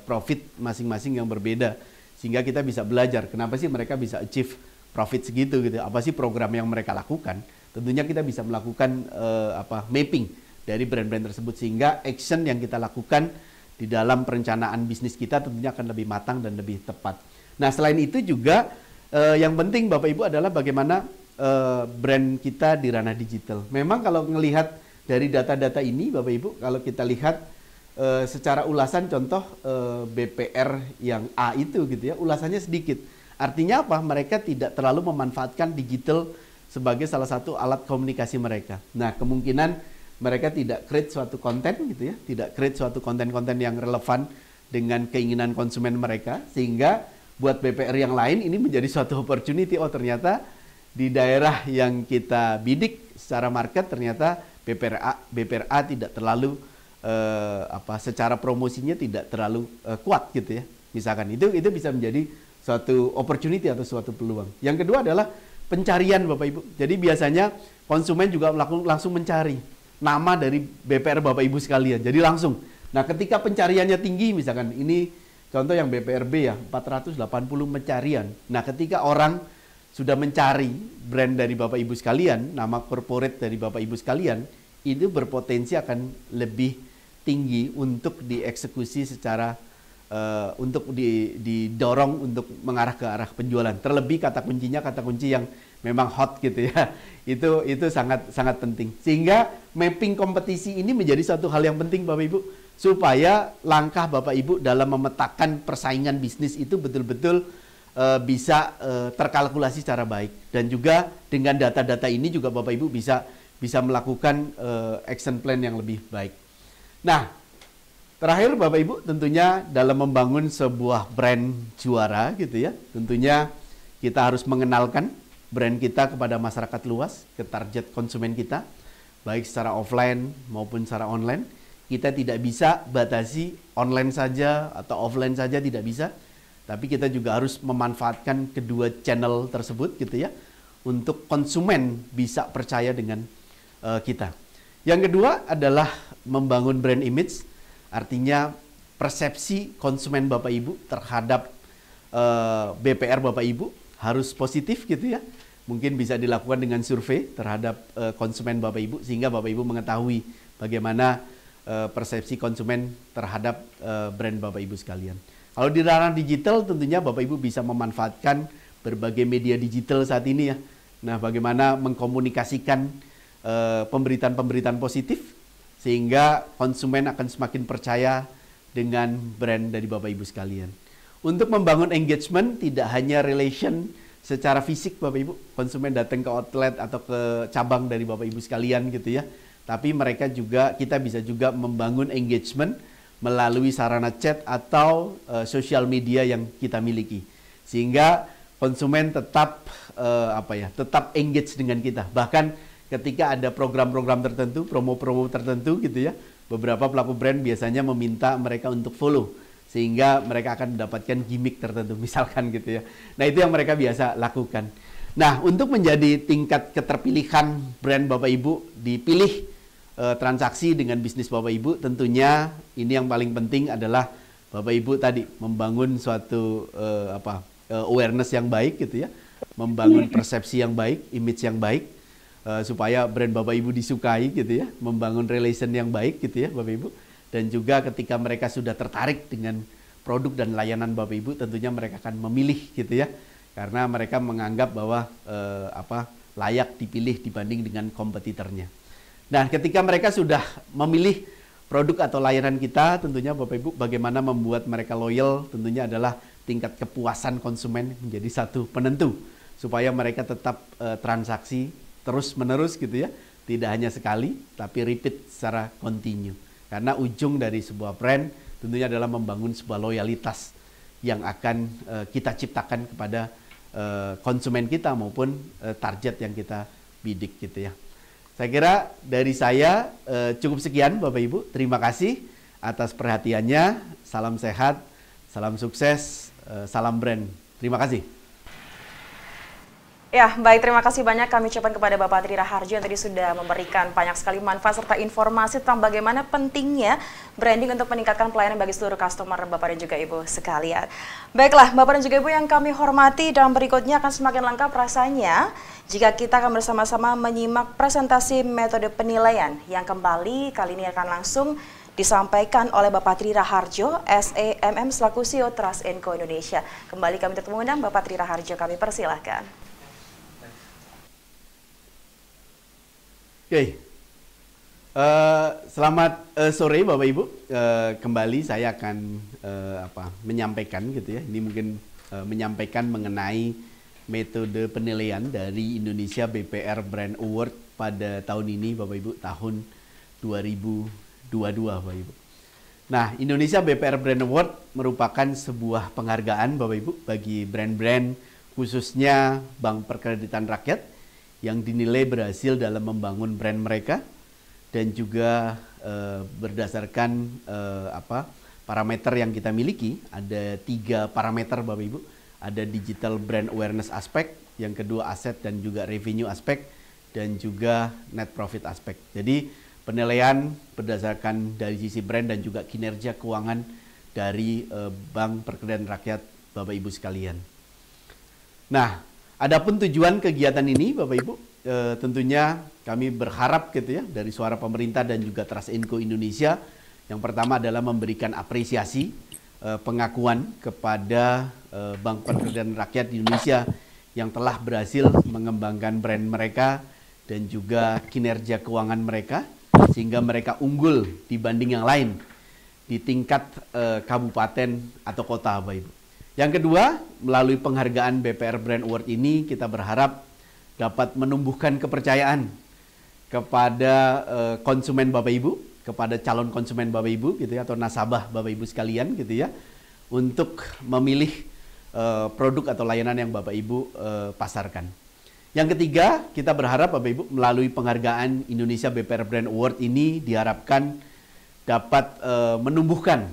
profit masing-masing yang berbeda, sehingga kita bisa belajar kenapa sih mereka bisa achieve profit segitu gitu. Apa sih program yang mereka lakukan? Tentunya kita bisa melakukan mapping dari brand-brand tersebut, sehingga action yang kita lakukan di dalam perencanaan bisnis kita tentunya akan lebih matang dan lebih tepat. Nah, selain itu juga yang penting Bapak Ibu adalah bagaimana brand kita di ranah digital. Memang kalau melihat dari data-data ini Bapak Ibu, kalau kita lihat secara ulasan contoh BPR yang A itu gitu ya, ulasannya sedikit. Artinya apa? Mereka tidak terlalu memanfaatkan digital sebagai salah satu alat komunikasi mereka. Nah, kemungkinan mereka tidak create suatu konten gitu ya, tidak create suatu konten-konten yang relevan dengan keinginan konsumen mereka, sehingga buat BPR yang lain ini menjadi suatu opportunity. Oh, ternyata di daerah yang kita bidik secara market ternyata BPR A tidak terlalu secara promosinya tidak terlalu kuat gitu ya. Misalkan itu bisa menjadi suatu opportunity atau suatu peluang. Yang kedua adalah pencarian Bapak Ibu. Jadi biasanya konsumen juga langsung mencari nama dari BPR Bapak Ibu sekalian. Jadi langsung. Nah, ketika pencariannya tinggi, misalkan ini contoh yang BPRB ya, 480 pencarian. Nah, ketika orang sudah mencari brand dari Bapak Ibu sekalian, nama corporate dari Bapak Ibu sekalian, itu berpotensi akan lebih tinggi untuk dieksekusi secara untuk didorong untuk mengarah ke arah penjualan. Terlebih kata kunci yang memang hot gitu ya. Itu sangat penting. Sehingga mapping kompetisi ini menjadi satu hal yang penting Bapak Ibu, supaya langkah Bapak Ibu dalam memetakan persaingan bisnis itu betul-betul bisa terkalkulasi secara baik. Dan juga dengan data-data ini juga Bapak Ibu bisa bisa melakukan action plan yang lebih baik. Nah, terakhir Bapak Ibu, tentunya dalam membangun sebuah brand juara gitu ya, tentunya kita harus mengenalkan brand kita kepada masyarakat luas, ke target konsumen kita, baik secara offline maupun secara online. Kita tidak bisa batasi online saja atau offline saja, tidak bisa. Tapi kita juga harus memanfaatkan kedua channel tersebut gitu ya, untuk konsumen bisa percaya dengan kita. Yang kedua adalah membangun brand image, artinya persepsi konsumen Bapak Ibu terhadap BPR Bapak Ibu harus positif gitu ya. Mungkin bisa dilakukan dengan survei terhadap konsumen Bapak Ibu, sehingga Bapak Ibu mengetahui bagaimana persepsi konsumen terhadap brand Bapak Ibu sekalian. Kalau di ranah digital tentunya Bapak Ibu bisa memanfaatkan berbagai media digital saat ini ya. Nah, bagaimana mengkomunikasikan pemberitaan-pemberitaan positif sehingga konsumen akan semakin percaya dengan brand dari Bapak Ibu sekalian. Untuk membangun engagement tidak hanya relation secara fisik Bapak Ibu, konsumen datang ke outlet atau ke cabang dari Bapak Ibu sekalian gitu ya. Tapi kita bisa juga membangun engagement melalui sarana chat atau sosial media yang kita miliki, sehingga konsumen tetap tetap engage dengan kita. Bahkan ketika ada program-program tertentu, promo-promo tertentu gitu ya, beberapa pelaku brand biasanya meminta mereka untuk follow, sehingga mereka akan mendapatkan gimmick tertentu misalkan gitu ya. Nah, itu yang mereka biasa lakukan. Nah, untuk menjadi tingkat keterpilihan brand Bapak Ibu dipilih transaksi dengan bisnis Bapak Ibu, tentunya ini yang paling penting adalah Bapak Ibu tadi membangun suatu awareness yang baik gitu ya, membangun persepsi yang baik, image yang baik, supaya brand Bapak Ibu disukai gitu ya, membangun relation yang baik gitu ya Bapak Ibu, dan juga ketika mereka sudah tertarik dengan produk dan layanan Bapak Ibu, tentunya mereka akan memilih gitu ya, karena mereka menganggap bahwa layak dipilih dibanding dengan kompetitornya. Nah, ketika mereka sudah memilih produk atau layanan kita, tentunya Bapak Ibu bagaimana membuat mereka loyal, tentunya adalah tingkat kepuasan konsumen menjadi satu penentu supaya mereka tetap transaksi terus-menerus gitu ya, tidak hanya sekali tapi repeat secara kontinu. Karena ujung dari sebuah brand tentunya adalah membangun sebuah loyalitas yang akan kita ciptakan kepada konsumen kita maupun target yang kita bidik gitu ya. Saya kira dari saya cukup sekian Bapak Ibu. Terima kasih atas perhatiannya. Salam sehat, salam sukses, salam brand. Terima kasih. Ya, baik, terima kasih banyak kami ucapkan kepada Bapak Tri Raharjo yang tadi sudah memberikan banyak sekali manfaat serta informasi tentang bagaimana pentingnya branding untuk meningkatkan pelayanan bagi seluruh customer Bapak dan juga Ibu sekalian. Baiklah, Bapak dan juga Ibu yang kami hormati, dalam berikutnya akan semakin lengkap rasanya jika kita akan bersama-sama menyimak presentasi metode penilaian yang kembali kali ini akan langsung disampaikan oleh Bapak Tri Raharjo, SEMM selaku CEO Trust & Co Indonesia. Kembali kami mengundang Bapak Tri Raharjo, kami persilahkan. Oke, selamat sore Bapak Ibu. Kembali saya akan menyampaikan gitu ya. Ini mungkin menyampaikan mengenai metode penilaian dari Indonesia BPR Brand Award pada tahun ini Bapak Ibu, tahun 2022 Bapak Ibu. Nah, Indonesia BPR Brand Award merupakan sebuah penghargaan Bapak Ibu bagi brand-brand khususnya Bank Perkreditan Rakyat yang dinilai berhasil dalam membangun brand mereka dan juga berdasarkan parameter yang kita miliki. Ada 3 parameter Bapak Ibu. Ada digital brand awareness aspek, yang kedua aset dan juga revenue aspek, dan juga net profit aspek. Jadi penilaian berdasarkan dari sisi brand dan juga kinerja keuangan dari Bank Perkreditan Rakyat Bapak Ibu sekalian. Nah, adapun tujuan kegiatan ini Bapak Ibu, tentunya kami berharap gitu ya dari suara pemerintah dan juga Trust & Co Indonesia, yang pertama adalah memberikan apresiasi, pengakuan kepada Bank Perkreditan Rakyat di Indonesia yang telah berhasil mengembangkan brand mereka dan juga kinerja keuangan mereka sehingga mereka unggul dibanding yang lain di tingkat kabupaten atau kota Bapak Ibu. Yang kedua, melalui penghargaan BPR Brand Award ini kita berharap dapat menumbuhkan kepercayaan kepada konsumen Bapak Ibu, kepada calon konsumen Bapak Ibu gitu ya, atau nasabah Bapak Ibu sekalian gitu ya, untuk memilih produk atau layanan yang Bapak Ibu pasarkan. Yang ketiga, kita berharap Bapak Ibu melalui penghargaan Indonesia BPR Brand Award ini diharapkan dapat menumbuhkan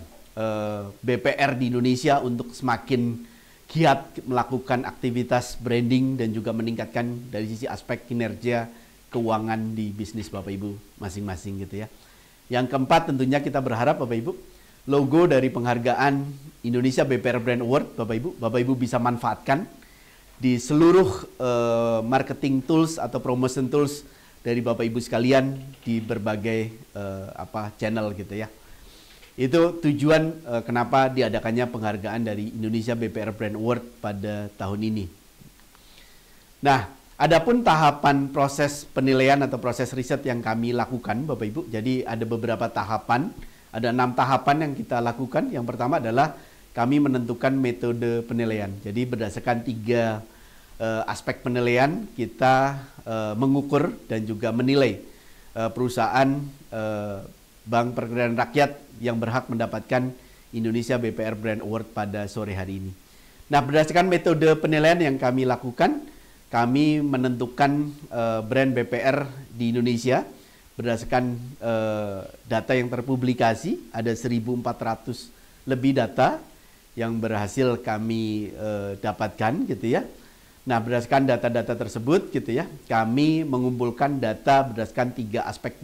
BPR di Indonesia untuk semakin giat melakukan aktivitas branding dan juga meningkatkan dari sisi aspek kinerja keuangan di bisnis Bapak Ibu masing-masing gitu ya. Yang keempat, tentunya kita berharap Bapak Ibu, logo dari penghargaan Indonesia BPR Brand Award Bapak Ibu bisa manfaatkan di seluruh marketing tools atau promotion tools dari Bapak Ibu sekalian di berbagai channel gitu ya. Itu tujuan kenapa diadakannya penghargaan dari Indonesia BPR Brand Award pada tahun ini. Nah, adapun tahapan proses penilaian atau proses riset yang kami lakukan Bapak Ibu, jadi ada beberapa tahapan, ada 6 tahapan yang kita lakukan. Yang pertama adalah kami menentukan metode penilaian. Jadi berdasarkan 3 aspek penilaian kita mengukur dan juga menilai perusahaan Bank Perekonomian Rakyat yang berhak mendapatkan Indonesia BPR Brand Award pada sore hari ini. Nah, berdasarkan metode penilaian yang kami lakukan, kami menentukan brand BPR di Indonesia berdasarkan data yang terpublikasi, ada 1.400 lebih data yang berhasil kami dapatkan gitu ya. Nah, berdasarkan data-data tersebut gitu ya, kami mengumpulkan data berdasarkan 3 aspek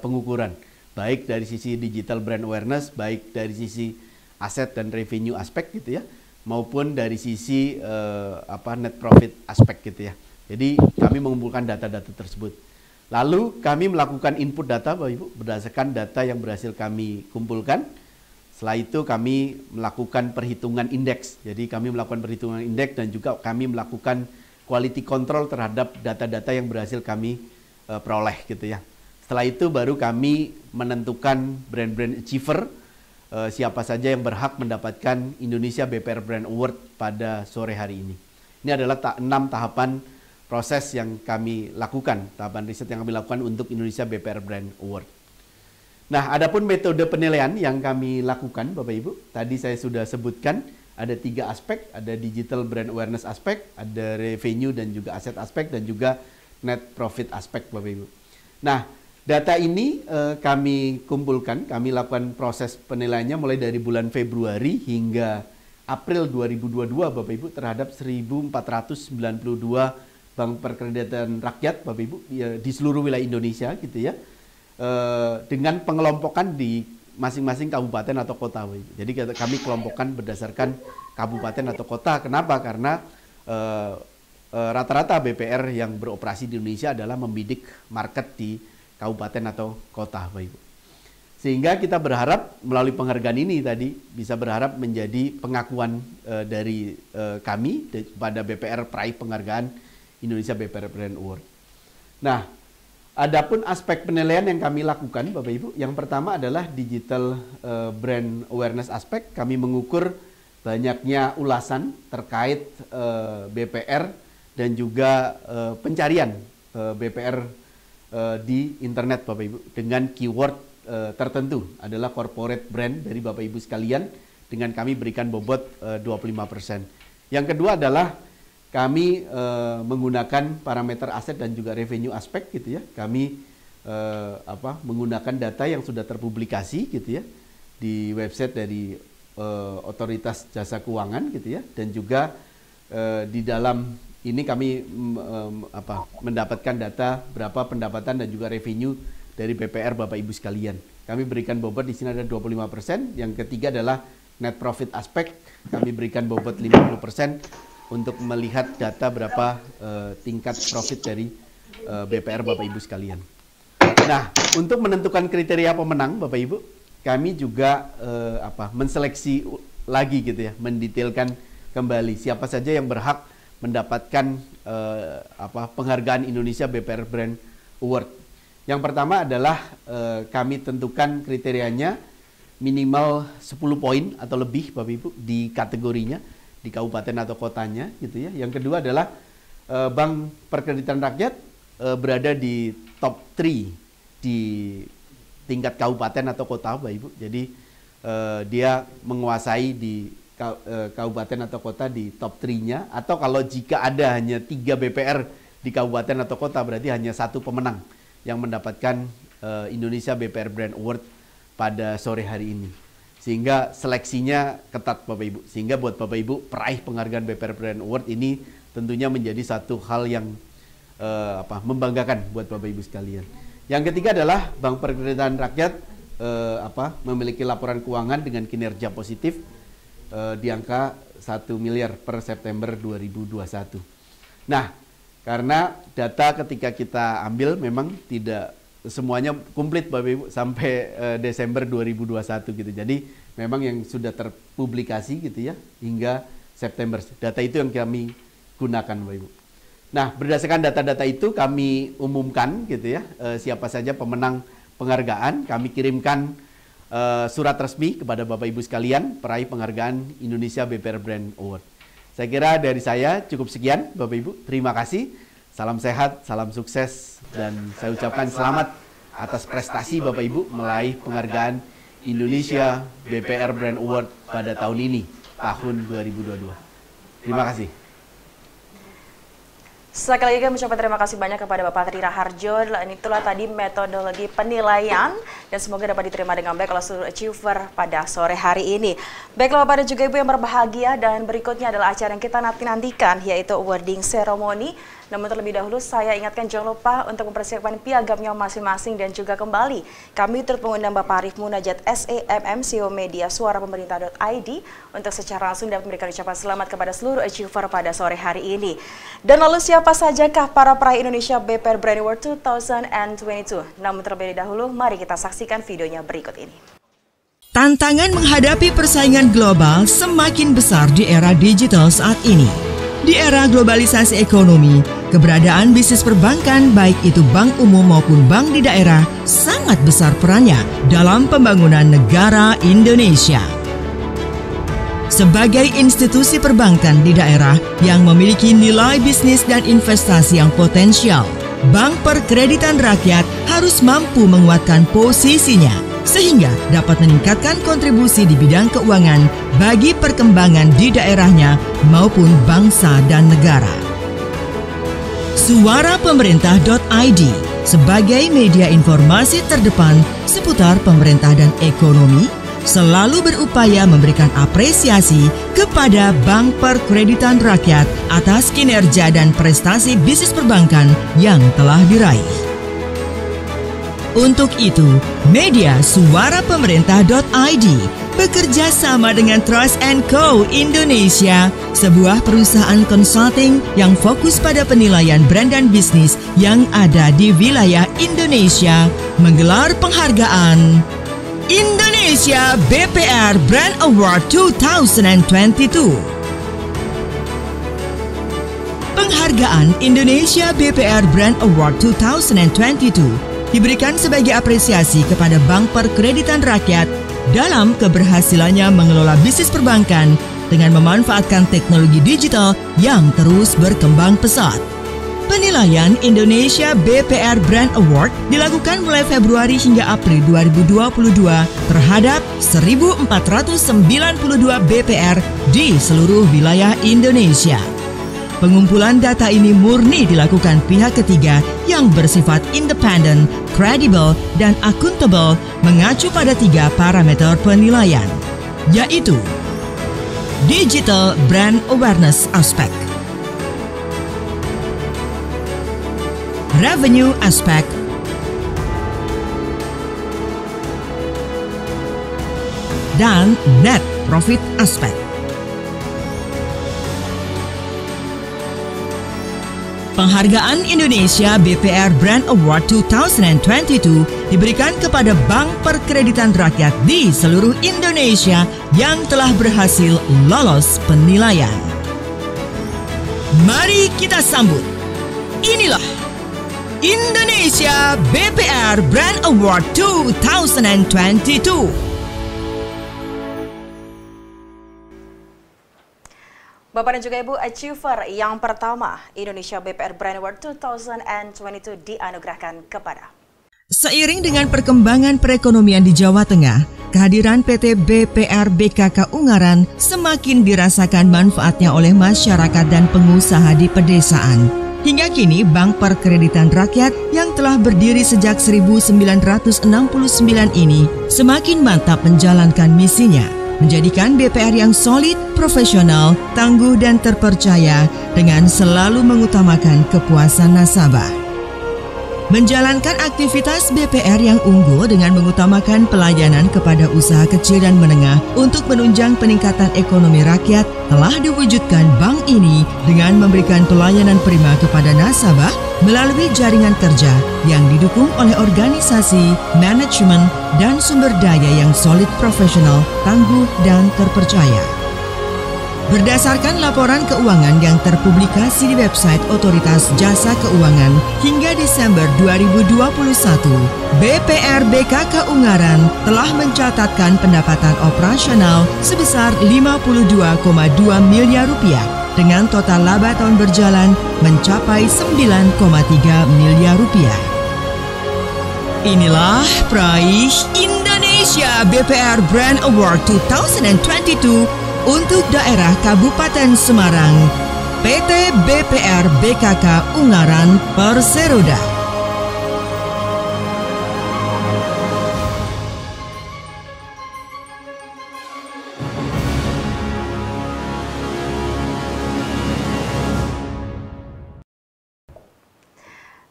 pengukuran, baik dari sisi digital brand awareness, baik dari sisi aset dan revenue aspek gitu ya, maupun dari sisi net profit aspek gitu ya. Jadi kami mengumpulkan data-data tersebut. Lalu kami melakukan input data Bapak Ibu berdasarkan data yang berhasil kami kumpulkan. Setelah itu kami melakukan perhitungan indeks. Jadi kami melakukan perhitungan indeks dan juga kami melakukan quality control terhadap data-data yang berhasil kami peroleh gitu ya. Setelah itu baru kami menentukan brand-brand achiever, siapa saja yang berhak mendapatkan Indonesia BPR Brand Award pada sore hari ini. Ini adalah 6 tahapan proses yang kami lakukan, tahapan riset yang kami lakukan untuk Indonesia BPR Brand Award. Nah, adapun metode penilaian yang kami lakukan Bapak Ibu, tadi saya sudah sebutkan ada 3 aspek, ada digital brand awareness aspek, ada revenue dan juga aset aspek, dan juga net profit aspek Bapak Ibu. Nah, data ini kami kumpulkan, kami lakukan proses penilaiannya mulai dari bulan Februari hingga April 2022 Bapak Ibu terhadap 1.492 bank perkreditan rakyat Bapak Ibu di seluruh wilayah Indonesia gitu ya. Dengan pengelompokan di masing-masing kabupaten atau kota Bapak Ibu. Jadi kami kelompokkan berdasarkan kabupaten atau kota. Kenapa? Karena rata-rata BPR yang beroperasi di Indonesia adalah membidik market di kabupaten atau kota Bapak Ibu. Sehingga kita berharap melalui penghargaan ini tadi bisa berharap menjadi pengakuan dari kami pada BPR peraih penghargaan Indonesia BPR Brand Award. Nah, adapun aspek penilaian yang kami lakukan Bapak Ibu, yang pertama adalah digital brand awareness aspek. Kami mengukur banyaknya ulasan terkait BPR dan juga pencarian BPR di internet Bapak Ibu dengan keyword tertentu adalah corporate brand dari Bapak Ibu sekalian, dengan kami berikan bobot 25%. Yang kedua adalah kami menggunakan parameter aset dan juga revenue aspek gitu ya. Kami menggunakan data yang sudah terpublikasi gitu ya di website dari Otoritas Jasa Keuangan gitu ya, dan juga di dalam ini kami mendapatkan data berapa pendapatan dan juga revenue dari BPR Bapak Ibu sekalian. Kami berikan bobot di sini ada 25%. Yang ketiga adalah net profit aspek. Kami berikan bobot 50% untuk melihat data berapa tingkat profit dari BPR Bapak Ibu sekalian. Nah, untuk menentukan kriteria pemenang Bapak Ibu, kami juga menseleksi lagi gitu ya, mendetailkan kembali siapa saja yang berhak mendapatkan penghargaan Indonesia BPR Brand Award. Yang pertama adalah kami tentukan kriterianya minimal 10 poin atau lebih Bapak Ibu di kategorinya, di kabupaten atau kotanya gitu ya. Yang kedua adalah Bank Perkreditan Rakyat berada di top 3 di tingkat kabupaten atau kota, Bapak Ibu. Jadi dia menguasai di kabupaten atau kota di top 3-nya, atau kalau jika ada hanya 3 BPR di kabupaten atau kota, berarti hanya 1 pemenang yang mendapatkan Indonesia BPR Brand Award pada sore hari ini. Sehingga seleksinya ketat, Bapak Ibu. Sehingga buat Bapak Ibu peraih penghargaan BPR Brand Award ini tentunya menjadi satu hal yang membanggakan buat Bapak Ibu sekalian. Yang ketiga adalah Bank Perkreditan Rakyat memiliki laporan keuangan dengan kinerja positif di angka 1 miliar per September 2021. Nah, karena data ketika kita ambil memang tidak semuanya komplit, Bapak Ibu, sampai Desember 2021 gitu. Jadi memang yang sudah terpublikasi gitu ya hingga September. Data itu yang kami gunakan, Bapak Ibu. Nah, berdasarkan data-data itu kami umumkan gitu ya siapa saja pemenang penghargaan. Kami kirimkan surat resmi kepada Bapak Ibu sekalian peraih penghargaan Indonesia BPR Brand Award. Saya kira dari saya cukup sekian, Bapak Ibu. Terima kasih. Salam sehat, salam sukses, dan saya ucapkan selamat atas prestasi Bapak Ibu meraih penghargaan Indonesia BPR Brand Award pada tahun ini, tahun 2022. Terima kasih. Sekali lagi kami ucapkan terima kasih banyak kepada Bapak Tri Raharjo. Itulah tadi metodologi penilaian dan semoga dapat diterima dengan baik oleh seluruh achiever pada sore hari ini. Baiklah Bapak dan juga Ibu yang berbahagia, dan berikutnya adalah acara yang kita nantikan yaitu awarding ceremony. Namun terlebih dahulu saya ingatkan jangan lupa untuk mempersiapkan piagamnya masing-masing, dan juga kembali kami turut mengundang Bapak Arief Munajat SEMM CEO Media Suara Pemerintah.id untuk secara langsung dapat memberikan ucapan selamat kepada seluruh achiever pada sore hari ini. Dan lalu siapa sajakah para peraih Indonesia BPR Brand Award 2022? Namun terlebih dahulu mari kita saksikan videonya berikut ini. Tantangan menghadapi persaingan global semakin besar di era digital saat ini. Di era globalisasi ekonomi, keberadaan bisnis perbankan baik itu bank umum maupun bank di daerah sangat besar perannya dalam pembangunan negara Indonesia. Sebagai institusi perbankan di daerah yang memiliki nilai bisnis dan investasi yang potensial, Bank Perkreditan Rakyat harus mampu menguatkan posisinya sehingga dapat meningkatkan kontribusi di bidang keuangan bagi perkembangan di daerahnya maupun bangsa dan negara. Suara Pemerintah.id sebagai media informasi terdepan seputar pemerintah dan ekonomi selalu berupaya memberikan apresiasi kepada Bank Perkreditan Rakyat atas kinerja dan prestasi bisnis perbankan yang telah diraih. Untuk itu, media Suara Pemerintah.id bekerja sama dengan Trust & Co Indonesia, sebuah perusahaan consulting yang fokus pada penilaian brand dan bisnis yang ada di wilayah Indonesia, menggelar penghargaan Indonesia BPR Brand Award 2022. Penghargaan Indonesia BPR Brand Award 2022 diberikan sebagai apresiasi kepada Bank Perkreditan Rakyat dalam keberhasilannya mengelola bisnis perbankan dengan memanfaatkan teknologi digital yang terus berkembang pesat. Penilaian Indonesia BPR Brand Award dilakukan mulai Februari hingga April 2022 terhadap 1.492 BPR di seluruh wilayah Indonesia. Pengumpulan data ini murni dilakukan pihak ketiga yang bersifat independen, kredibel, dan akuntabel mengacu pada 3 parameter penilaian, yaitu Digital Brand Awareness Aspect, Revenue Aspect, dan Net Profit Aspect. Penghargaan Indonesia BPR Brand Award 2022 diberikan kepada Bank Perkreditan Rakyat di seluruh Indonesia yang telah berhasil lolos penilaian. Mari kita sambut. Inilah Indonesia BPR Brand Award 2022. Bapak dan juga Ibu, achiever yang pertama Indonesia BPR Brand Award 2022 dianugerahkan kepada. Seiring dengan perkembangan perekonomian di Jawa Tengah, kehadiran PT BPR BKK Ungaran semakin dirasakan manfaatnya oleh masyarakat dan pengusaha di pedesaan. Hingga kini, Bank Perkreditan Rakyat yang telah berdiri sejak 1969 ini semakin mantap menjalankan misinya, menjadikan BPR yang solid, profesional, tangguh, dan terpercaya dengan selalu mengutamakan kepuasan nasabah. Menjalankan aktivitas BPR yang unggul dengan mengutamakan pelayanan kepada usaha kecil dan menengah untuk menunjang peningkatan ekonomi rakyat telah diwujudkan bank ini dengan memberikan pelayanan prima kepada nasabah melalui jaringan kerja yang didukung oleh organisasi, manajemen, dan sumber daya yang solid, profesional, tangguh, dan terpercaya. Berdasarkan laporan keuangan yang terpublikasi di website Otoritas Jasa Keuangan hingga Desember 2021, BPR BKK Ungaran telah mencatatkan pendapatan operasional sebesar 52,2 miliar rupiah dengan total laba tahun berjalan mencapai 9,3 miliar rupiah. Inilah peraih Indonesia BPR Brand Award 2022 untuk daerah Kabupaten Semarang, PT BPR BKK Ungaran Perseroda.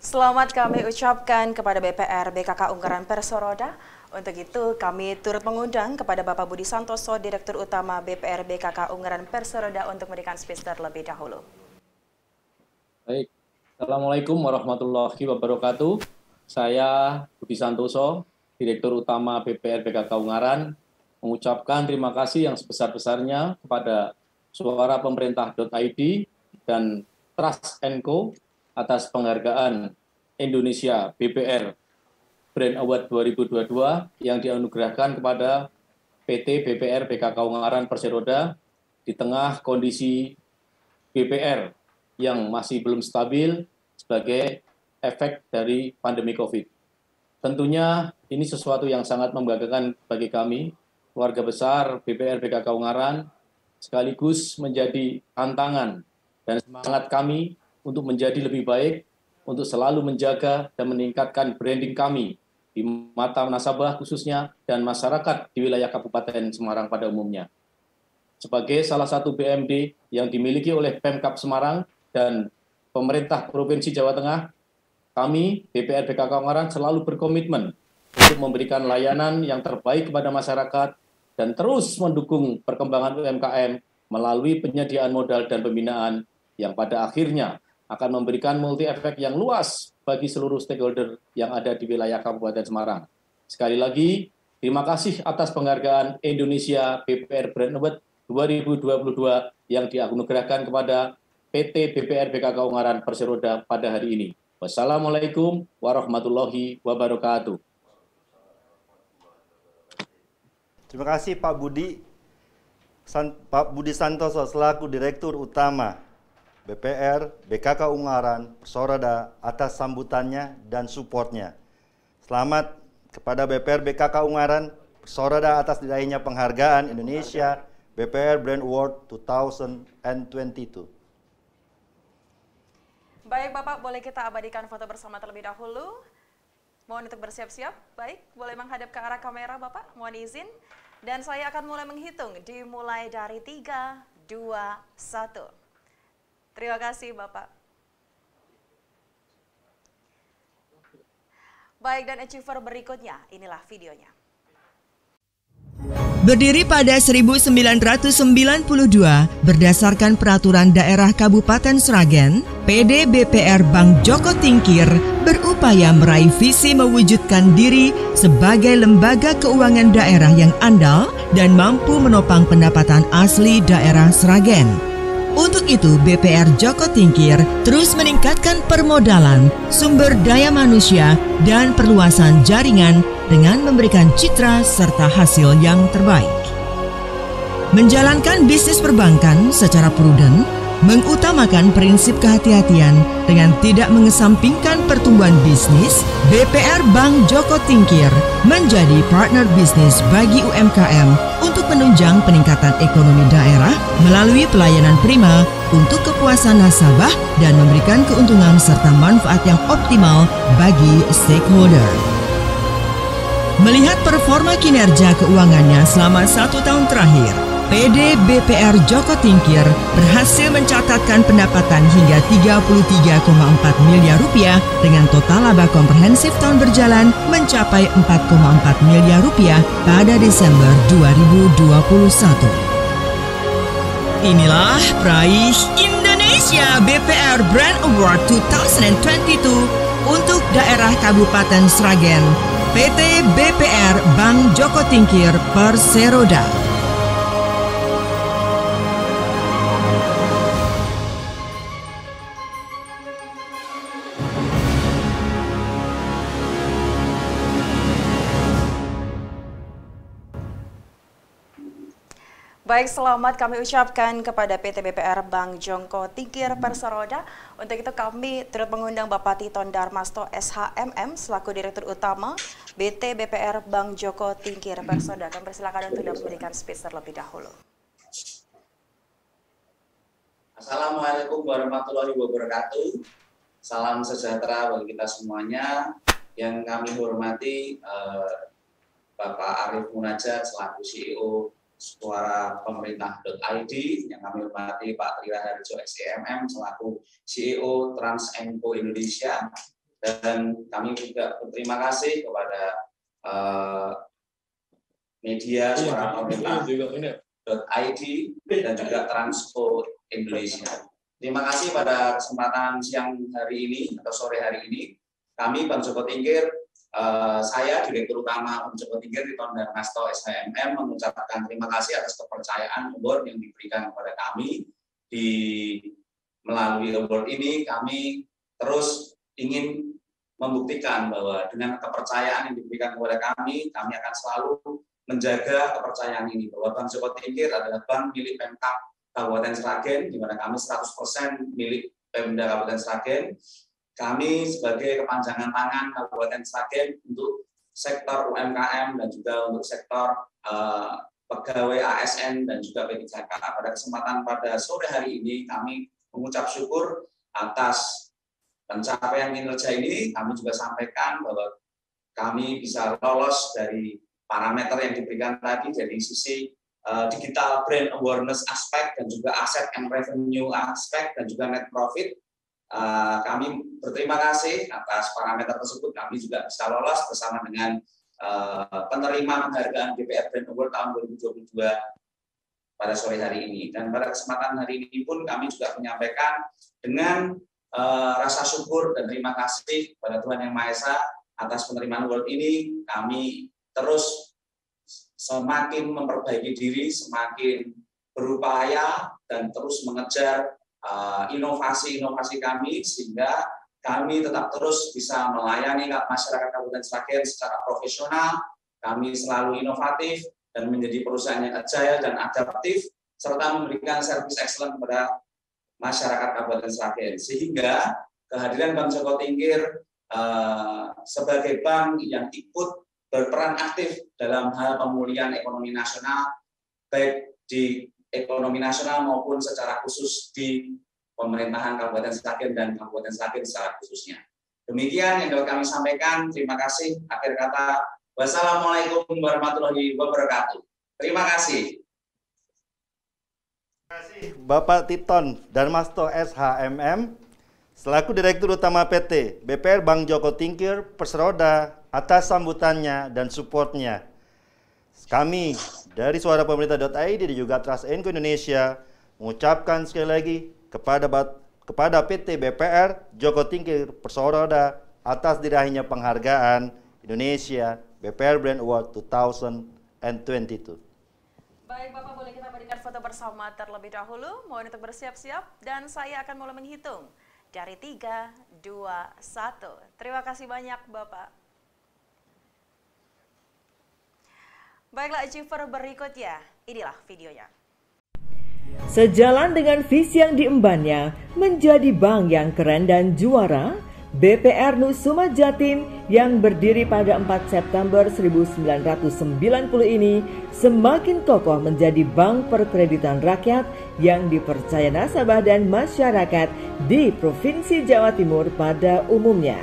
Selamat kami ucapkan kepada BPR BKK Ungaran Perseroda. Untuk itu, kami turut mengundang kepada Bapak Budi Santoso, Direktur Utama BPR BKK Ungaran Perseroda untuk memberikan speech terlebih dahulu. Baik, Assalamualaikum warahmatullahi wabarakatuh. Saya Budi Santoso, Direktur Utama BPR BKK Ungaran, mengucapkan terima kasih yang sebesar-besarnya kepada Suara Pemerintah.id dan Trust & Co atas penghargaan Indonesia BPR Brand Award 2022 yang dianugerahkan kepada PT BPR BKK Ungaran Perseroda di tengah kondisi BPR yang masih belum stabil sebagai efek dari pandemi COVID. Tentunya ini sesuatu yang sangat membanggakan bagi kami, keluarga besar BPR BKK Ungaran, sekaligus menjadi tantangan dan semangat kami untuk menjadi lebih baik, untuk selalu menjaga dan meningkatkan branding kami di mata nasabah khususnya dan masyarakat di wilayah Kabupaten Semarang pada umumnya. Sebagai salah satu BMD yang dimiliki oleh Pemkab Semarang dan pemerintah Provinsi Jawa Tengah, kami BPR BKK Ungaran selalu berkomitmen untuk memberikan layanan yang terbaik kepada masyarakat dan terus mendukung perkembangan UMKM melalui penyediaan modal dan pembinaan yang pada akhirnya akan memberikan multi efek yang luas bagi seluruh stakeholder yang ada di wilayah Kabupaten Semarang. Sekali lagi, terima kasih atas penghargaan Indonesia BPR Brand Award 2022 yang dianugerahkan kepada PT BPR BKK Ungaran Perseroda pada hari ini. Wassalamualaikum warahmatullahi wabarakatuh. Terima kasih Pak Budi Santoso selaku Direktur Utama BPR BKK Ungaran Perseroda atas sambutannya dan supportnya. Selamat kepada BPR BKK Ungaran Perseroda atas diraihnya penghargaan Indonesia BPR Brand Award 2022. Baik Bapak, boleh kita abadikan foto bersama terlebih dahulu. Mohon untuk bersiap-siap. Baik, boleh menghadap ke arah kamera Bapak, mohon izin. Dan saya akan mulai menghitung, dimulai dari 3, 2, 1. Terima kasih Bapak. Baik, dan achiever berikutnya, inilah videonya. Berdiri pada 1992, berdasarkan Peraturan Daerah Kabupaten Sragen, PD BPR Bank Joko Tingkir berupaya meraih visi mewujudkan diri sebagai lembaga keuangan daerah yang andal dan mampu menopang pendapatan asli daerah Sragen. Untuk itu, BPR Joko Tingkir terus meningkatkan permodalan, sumber daya manusia, dan perluasan jaringan dengan memberikan citra serta hasil yang terbaik. Menjalankan bisnis perbankan secara prudent, mengutamakan prinsip kehati-hatian dengan tidak mengesampingkan pertumbuhan bisnis, BPR Bank Joko Tingkir menjadi partner bisnis bagi UMKM untuk menunjang peningkatan ekonomi daerah melalui pelayanan prima untuk kepuasan nasabah dan memberikan keuntungan serta manfaat yang optimal bagi stakeholder. Melihat performa kinerja keuangannya selama 1 tahun terakhir, PD BPR Joko Tingkir berhasil mencatatkan pendapatan hingga 33,4 miliar rupiah dengan total laba komprehensif tahun berjalan mencapai 4,4 miliar rupiah pada Desember 2021. Inilah peraih Indonesia BPR Brand Award 2022 untuk daerah Kabupaten Sragen, PT BPR Bank Joko Tingkir Perseroda. Baik, selamat kami ucapkan kepada PT BPR Bank Joko Tingkir Perseroda. Untuk itu kami turut mengundang Bapak Titon Darmasto SHMM selaku Direktur Utama BT BPR Bank Joko Tingkir Perseroda. Kami persilakan untuk memberikan speech terlebih dahulu. Assalamualaikum warahmatullahi wabarakatuh. Salam sejahtera bagi kita semuanya. Yang kami hormati Bapak Arief Munajat selaku CEO Suara Pemerintah.id, yang kami hormati Pak Triraharjo SCMM selaku CEO Trans&Co Indonesia, dan kami juga berterima kasih kepada media Suara Pemerintah.id dan juga Trans&Co Indonesia. Terima kasih pada kesempatan siang hari ini atau sore hari ini. Kami Bank Joko Tingkir, saya Direktur Utama Bank Joko Tingkir Titon Darmasto SHMM mengucapkan terima kasih atas kepercayaan award yang diberikan kepada kami. Melalui award ini kami terus ingin membuktikan bahwa dengan kepercayaan yang diberikan kepada kami akan selalu menjaga kepercayaan ini, bahwa Bank Joko Tingkir adalah bank milik Pemkab Kabupaten Sragen, di mana kami 100% milik Pemda Kabupaten Sragen. Kami sebagai kepanjangan tangan Kabupaten Sragen untuk sektor UMKM dan juga untuk sektor pegawai ASN dan juga P3K. Pada kesempatan pada sore hari ini kami mengucap syukur atas pencapaian kinerja ini. Kami juga sampaikan bahwa kami bisa lolos dari parameter yang diberikan tadi dari sisi digital brand awareness aspek dan juga asset and revenue aspek dan juga net profit. Kami berterima kasih atas parameter tersebut. Kami juga bisa lolos bersama dengan penerima penghargaan BPR Brand Award tahun 2022 pada sore hari ini. Dan pada kesempatan hari ini pun kami juga menyampaikan dengan rasa syukur dan terima kasih kepada Tuhan Yang Maha Esa atas penerimaan award ini. Kami terus semakin memperbaiki diri, semakin berupaya dan terus mengejar inovasi-inovasi kami, sehingga kami tetap terus bisa melayani masyarakat Kabupaten Sragen secara profesional. Kami selalu inovatif dan menjadi perusahaan yang agile dan adaptif, serta memberikan service excellent kepada masyarakat Kabupaten Sragen. Sehingga kehadiran Bank Joko Tingkir sebagai bank yang ikut berperan aktif dalam hal pemulihan ekonomi nasional, baik di ekonomi nasional maupun secara khusus di pemerintahan Kabupaten Sragen dan Kabupaten Sragen secara khususnya. Demikian yang dapat kami sampaikan. Terima kasih. Akhir kata, wassalamualaikum warahmatullahi wabarakatuh. Terima kasih. Terima kasih Bapak Titon Darmasto SHMM selaku Direktur Utama PT BPR Bank Joko Tingkir Perseroda atas sambutannya dan supportnya. Kami dari Suara Pemerintah.id dan juga Trans&Co Indonesia mengucapkan sekali lagi kepada PT BPR Joko Tingkir Perseroda atas diraihnya penghargaan Indonesia BPR Brand Award 2022. Baik Bapak, boleh kita berikan foto bersama terlebih dahulu. Mohon untuk bersiap-siap dan saya akan mulai menghitung dari 3, 2, 1. Terima kasih banyak Bapak. Baiklah, achiever berikutnya, inilah videonya. Sejalan dengan visi yang diembannya menjadi bank yang keren dan juara, BPR Nusuma Jatim yang berdiri pada 4 September 1990 ini semakin kokoh menjadi bank perkreditan rakyat yang dipercaya nasabah dan masyarakat di Provinsi Jawa Timur pada umumnya.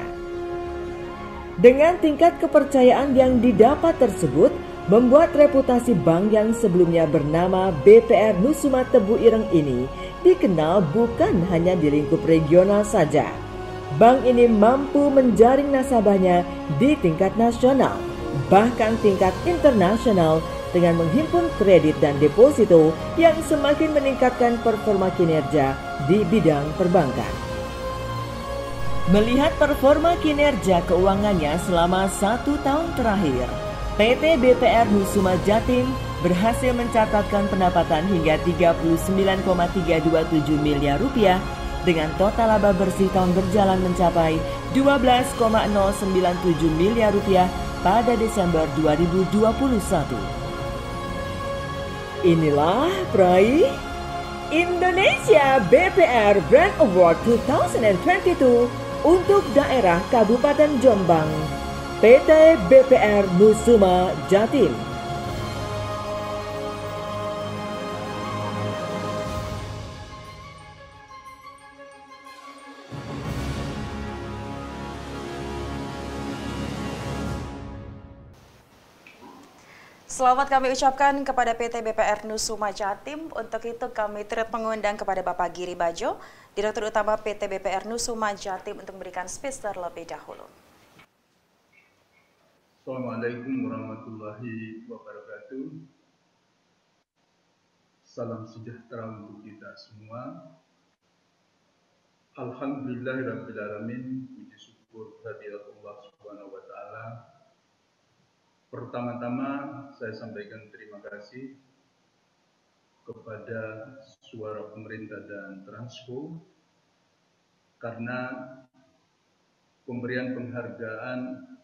Dengan tingkat kepercayaan yang didapat tersebut, membuat reputasi bank yang sebelumnya bernama BPR Nusuma Tebu Ireng ini dikenal bukan hanya di lingkup regional saja. Bank ini mampu menjaring nasabahnya di tingkat nasional, bahkan tingkat internasional dengan menghimpun kredit dan deposito yang semakin meningkatkan performa kinerja di bidang perbankan. Melihat performa kinerja keuangannya selama 1 tahun terakhir, PT BPR Nusuma Jatim berhasil mencatatkan pendapatan hingga 39,327 miliar rupiah dengan total laba bersih tahun berjalan mencapai 12,097 miliar rupiah pada Desember 2021. Inilah peraih Indonesia BPR Brand Award 2022 untuk daerah Kabupaten Jombang, PT BPR Nusuma Jatim. Selamat kami ucapkan kepada PT BPR Nusuma Jatim. Untuk itu kami turut mengundang kepada Bapak Giri Bajo, Direktur Utama PT BPR Nusuma Jatim untuk memberikan speech terlebih dahulu. Assalamualaikum warahmatullahi wabarakatuh. Salam sejahtera untuk kita semua. Alhamdulillahirrabbilalamin. Puji syukur kehadirat Allah Subhanahu wa Ta'ala. Pertama-tama saya sampaikan terima kasih kepada Suara Pemerintah dan Transpo karena pemberian penghargaan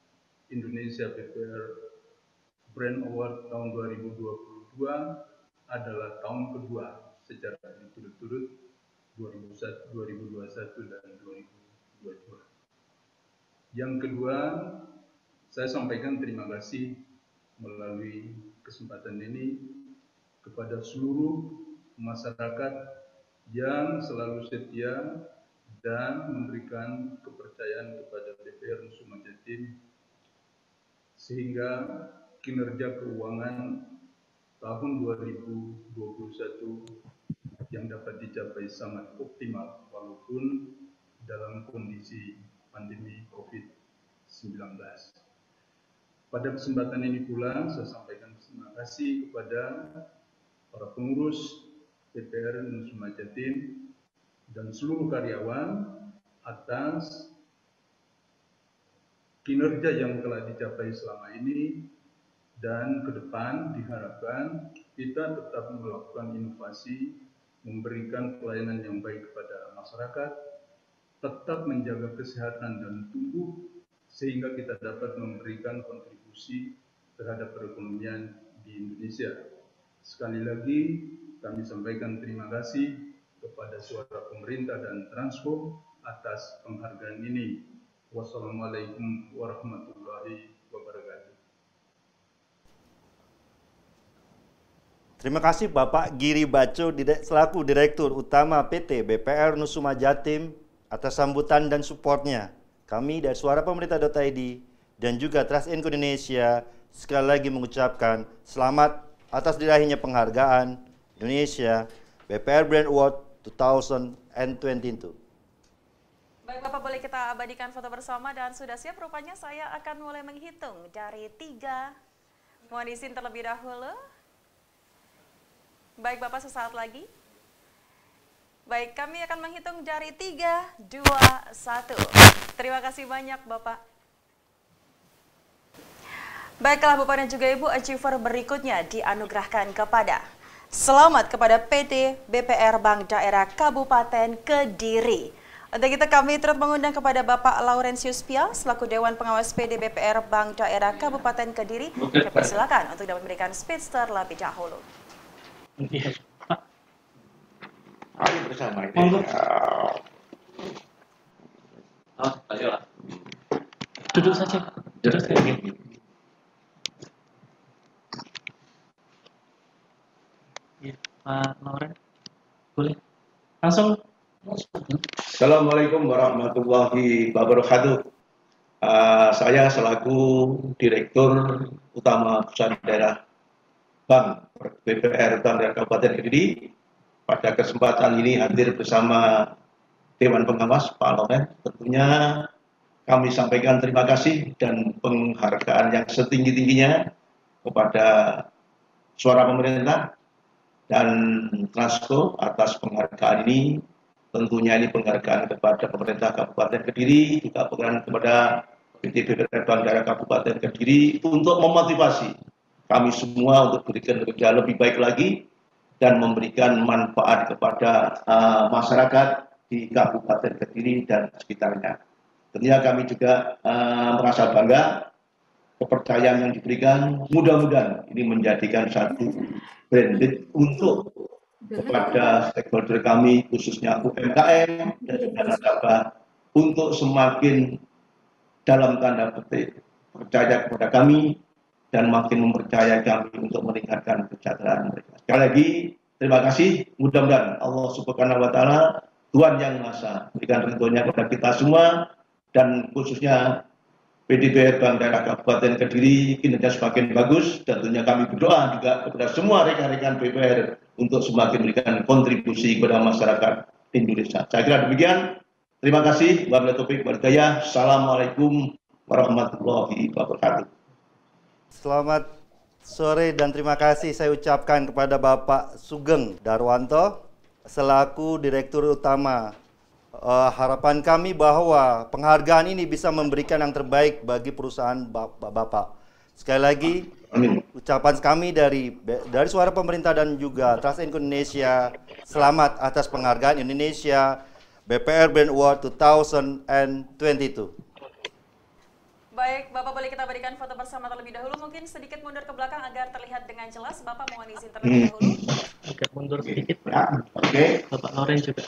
Indonesia BPR Brand Award tahun 2022 adalah tahun kedua secara berturut-turut 2021 dan 2022. Yang kedua, saya sampaikan terima kasih melalui kesempatan ini kepada seluruh masyarakat yang selalu setia dan memberikan kepercayaan kepada BPR Nusuma Jatim sehingga kinerja keuangan tahun 2021 yang dapat dicapai sangat optimal walaupun dalam kondisi pandemi COVID-19. Pada kesempatan ini pula saya sampaikan terima kasih kepada para pengurus BPR Nusuma Jatim dan seluruh karyawan atas kinerja yang telah dicapai selama ini, dan ke depan diharapkan kita tetap melakukan inovasi, memberikan pelayanan yang baik kepada masyarakat, tetap menjaga kesehatan dan tubuh sehingga kita dapat memberikan kontribusi terhadap perekonomian di Indonesia. Sekali lagi kami sampaikan terima kasih kepada Suara Pemerintah dan Transpo atas penghargaan ini. Wassalamualaikum warahmatullahi wabarakatuh. Terima kasih Bapak Giri Bajo selaku Direktur Utama PT BPR Nusuma Jatim atas sambutan dan supportnya. Kami dari Suara Pemerintah.id dan juga Trust Indonesia sekali lagi mengucapkan selamat atas diraihnya penghargaan Indonesia BPR Brand Award 2022. Baik Bapak, boleh kita abadikan foto bersama dan sudah siap rupanya saya akan mulai menghitung dari 3. Mohon izin terlebih dahulu. Baik Bapak, sesaat lagi. Baik, kami akan menghitung dari 3, 2, 1. Terima kasih banyak Bapak. Baiklah Bapak dan juga Ibu, achiever berikutnya dianugerahkan kepada selamat kepada PT BPR Bank Daerah Kabupaten Kediri. Untuk itu kami turut mengundang kepada Bapak Laurentius Pia selaku Dewan Pengawas PD BPR Bank Daerah Kabupaten Kediri. Kami silakan untuk dapat memberikan speech terlebih dahulu. Mari bersama ini. Oh, ayolah. Duduk saja. Duduk saja. Ya, Pak Lauren, boleh langsung. Assalamualaikum warahmatullahi wabarakatuh. Saya selaku Direktur Utama Pusat Daerah Bank BPR Bank Daerah Kabupaten Kediri, pada kesempatan ini hadir bersama Dewan Pengawas Pak Loren. Tentunya kami sampaikan terima kasih dan penghargaan yang setinggi-tingginya kepada Suara Pemerintah dan Transco atas penghargaan ini. Tentunya ini penghargaan kepada pemerintah Kabupaten Kediri, juga penghargaan kepada PT BPR Bank Daerah Kabupaten Kediri untuk memotivasi kami semua untuk berikan kerja lebih baik lagi dan memberikan manfaat kepada masyarakat di Kabupaten Kediri dan sekitarnya. Tentunya kami juga merasa bangga kepercayaan yang diberikan, mudah-mudahan ini menjadikan satu branded untuk kepada stakeholder kami, khususnya UMKM dan juga nasabah, untuk semakin dalam tanda petik percaya kepada kami dan makin mempercayai kami untuk meningkatkan kesejahteraan mereka. Sekali lagi, terima kasih. Mudah-mudahan Allah Subhanahu wa Ta'ala, Tuhan Yang Maha Esa, berikan ridhonya kepada kita semua, dan khususnya PT BPR Bank Daerah Kabupaten Kediri kinerja semakin bagus, dan tentunya kami berdoa juga kepada semua rekan-rekan BPR untuk semakin memberikan kontribusi kepada masyarakat Indonesia. Saya kira demikian. Terima kasih. Wabillahi taufiq wal hidayah. Assalamualaikum warahmatullahi wabarakatuh. Selamat sore dan terima kasih saya ucapkan kepada Bapak Sugeng Darwanto selaku Direktur Utama. Harapan kami bahwa penghargaan ini bisa memberikan yang terbaik bagi perusahaan Bapak. Sekali lagi, ucapan kami dari Suara Pemerintah dan juga Trust Indonesia, selamat atas penghargaan Indonesia BPR Brand Award 2022. Baik, Bapak boleh kita berikan foto bersama terlebih dahulu. Mungkin sedikit mundur ke belakang agar terlihat dengan jelas. Bapak mohon izin terlebih dahulu. Agak mundur sedikit. Oke. Bapak Lauren juga.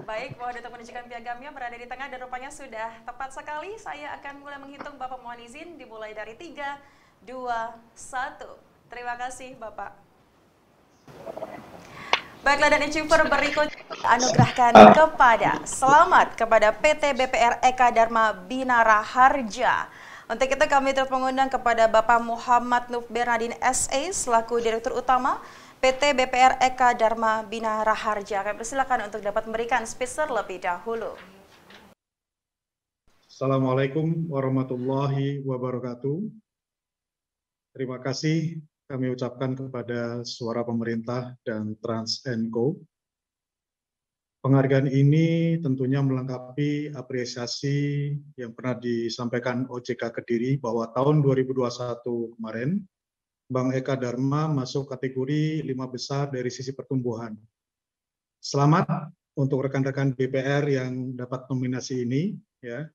Baik, mohon untuk menunjukkan piagamnya berada di tengah dan rupanya sudah tepat sekali. Saya akan mulai menghitung. Bapak mohon izin dimulai dari 3, 2, 1. Terima kasih, Bapak. Baiklah, dan achiever berikut anugerahkan kepada selamat kepada PT BPR Eka Dharma Binara Harja. Untuk itu kami turut mengundang kepada Bapak Muhammad Nuf Bernadin SE selaku Direktur Utama PT BPR Eka Dharma Binara Harja. Kami persilakan untuk dapat memberikan speech terlebih dahulu. Assalamualaikum warahmatullahi wabarakatuh. Terima kasih kami ucapkan kepada Suara Pemerintah dan Trans & Co. Penghargaan ini tentunya melengkapi apresiasi yang pernah disampaikan OJK Kediri bahwa tahun 2021 kemarin, Bank Eka Dharma masuk kategori 5 besar dari sisi pertumbuhan. Selamat untuk rekan-rekan BPR yang dapat nominasi ini. Ya,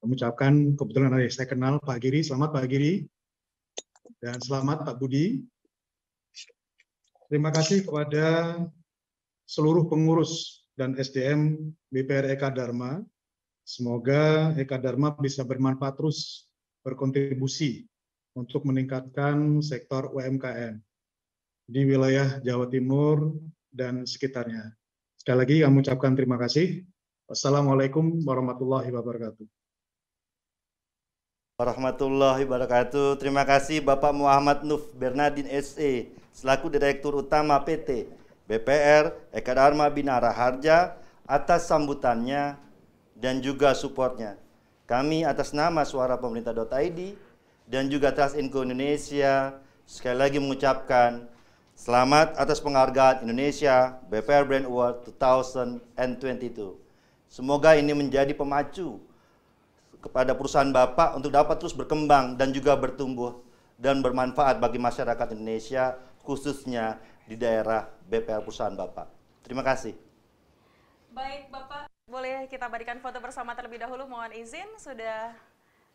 kami ucapkan kebetulan ada yang saya kenal, Pak Giri. Selamat Pak Giri. Dan selamat Pak Budi. Terima kasih kepada seluruh pengurus dan SDM BPR Eka Dharma. Semoga Eka Dharma bisa bermanfaat terus berkontribusi untuk meningkatkan sektor UMKM di wilayah Jawa Timur dan sekitarnya. Sekali lagi kami ucapkan terima kasih. Wassalamualaikum warahmatullahi wabarakatuh. Warahmatullahi wabarakatuh. Terima kasih Bapak Muhammad Nuf Bernadin SE selaku Direktur Utama PT BPR Eka Dharma Binara Harja atas sambutannya dan juga supportnya. Kami atas nama Suara Pemerintah.id dan juga Trust Indonesia sekali lagi mengucapkan selamat atas penghargaan Indonesia BPR Brand Award 2022. Semoga ini menjadi pemacu kepada perusahaan Bapak untuk dapat terus berkembang dan juga bertumbuh dan bermanfaat bagi masyarakat Indonesia, khususnya di daerah BPR perusahaan Bapak. Terima kasih. Baik, Bapak, boleh kita berikan foto bersama terlebih dahulu. Mohon izin, sudah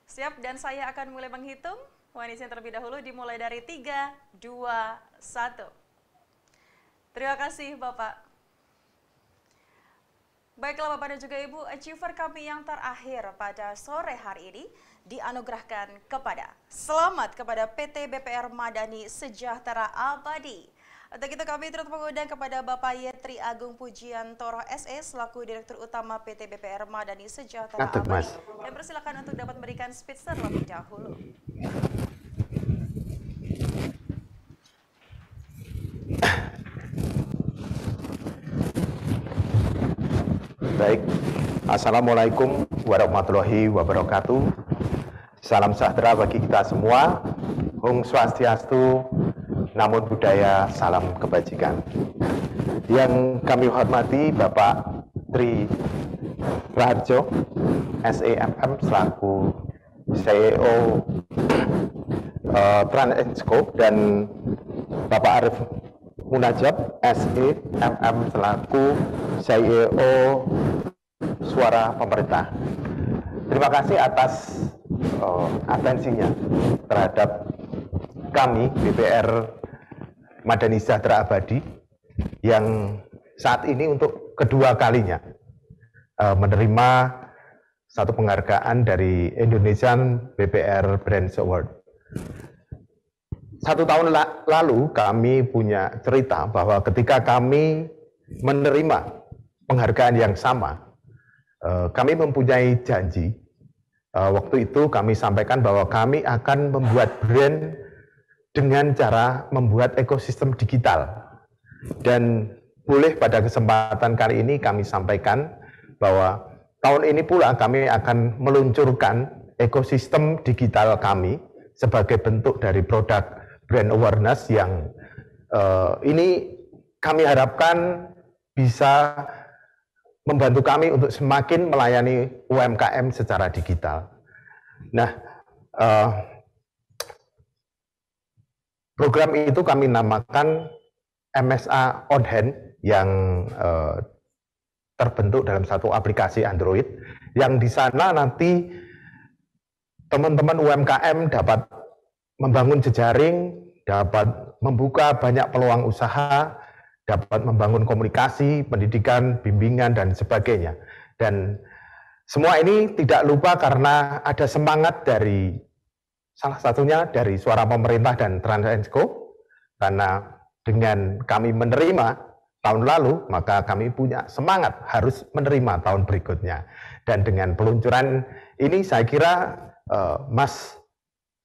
siap dan saya akan mulai menghitung. Mohon izin terlebih dahulu dimulai dari 3, 2, 1. Terima kasih, Bapak. Baiklah Bapak dan juga Ibu, achiever kami yang terakhir pada sore hari ini dianugerahkan kepada selamat kepada PT BPR Madani Sejahtera Abadi. Untuk itu kami turut mengundang kepada Bapak Yetri Agung Pujiantoro SE selaku Direktur Utama PT BPR Madani Sejahtera Abadi. Dan persilakan untuk dapat memberikan speech terlebih dahulu. Baik, Assalamualaikum warahmatullahi wabarakatuh. Salam sejahtera bagi kita semua. Om Swastiastu, Namo Buddhaya, salam kebajikan. Yang kami hormati Bapak Tri Raharjo, SEMM selaku CEO Transensco, dan Bapak Arif Munajab, SEMM selaku CEO Suara Pemerintah. Terima kasih atas atensinya terhadap kami BPR Madani Sejahtera Abadi yang saat ini untuk kedua kalinya menerima satu penghargaan dari Indonesian BPR Brands Award. 1 tahun lalu kami punya cerita bahwa ketika kami menerima penghargaan yang sama, kami mempunyai janji. Waktu itu kami sampaikan bahwa kami akan membuat brand dengan cara membuat ekosistem digital. Dan boleh pada kesempatan kali ini kami sampaikan bahwa tahun ini pula kami akan meluncurkan ekosistem digital kami sebagai bentuk dari produk brand awareness yang ini kami harapkan bisa membantu kami untuk semakin melayani UMKM secara digital. Nah, program itu kami namakan MSA On Hand yang terbentuk dalam satu aplikasi Android, yang di sana nanti teman-teman UMKM dapat membangun jejaring, dapat membuka banyak peluang usaha, dapat membangun komunikasi, pendidikan, bimbingan, dan sebagainya. Dan semua ini tidak lupa karena ada semangat dari salah satunya dari Suara Pemerintah dan Transensco, karena dengan kami menerima tahun lalu, maka kami punya semangat harus menerima tahun berikutnya. Dan dengan peluncuran ini saya kira Mas,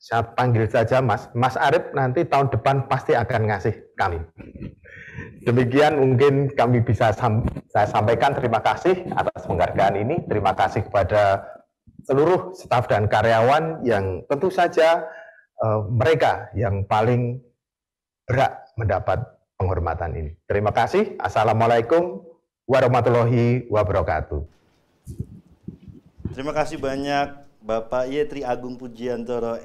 saya panggil saja Mas Arif, nanti tahun depan pasti akan ngasih kami. Demikian mungkin kami bisa saya sampaikan. Terima kasih atas penghargaan ini. Terima kasih kepada seluruh staf dan karyawan yang tentu saja mereka yang paling berhak mendapat penghormatan ini. Terima kasih. Assalamualaikum warahmatullahi wabarakatuh. Terima kasih banyak Bapak Yetri Agung Pujiantoro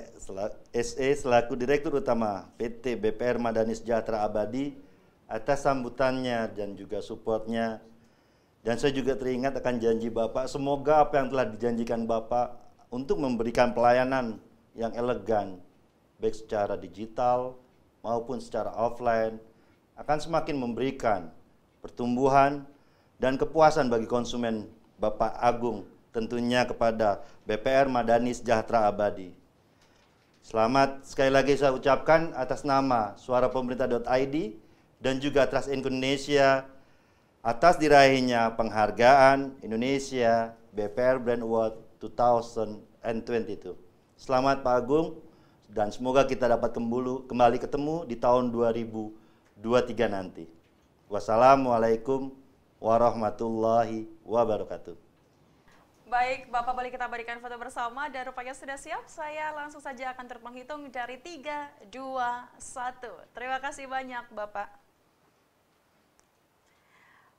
SE selaku Direktur Utama PT BPR Madani Sejahtera Abadi atas sambutannya dan juga supportnya. Dan saya juga teringat akan janji Bapak, semoga apa yang telah dijanjikan Bapak untuk memberikan pelayanan yang elegan, baik secara digital maupun secara offline, akan semakin memberikan pertumbuhan dan kepuasan bagi konsumen Bapak Agung, tentunya kepada BPR Madani Sejahtera Abadi. Selamat sekali lagi saya ucapkan atas nama suarapemerintah.id dan juga Trust Indonesia atas diraihnya penghargaan Indonesia BPR Brand Award 2022. Selamat Pak Agung, dan semoga kita dapat kembali ketemu di tahun 2023 nanti. Wassalamualaikum warahmatullahi wabarakatuh. Baik, Bapak, boleh kita berikan foto bersama dan rupanya sudah siap. Saya langsung saja akan terus menghitung dari 3, 2, 1. Terima kasih banyak, Bapak.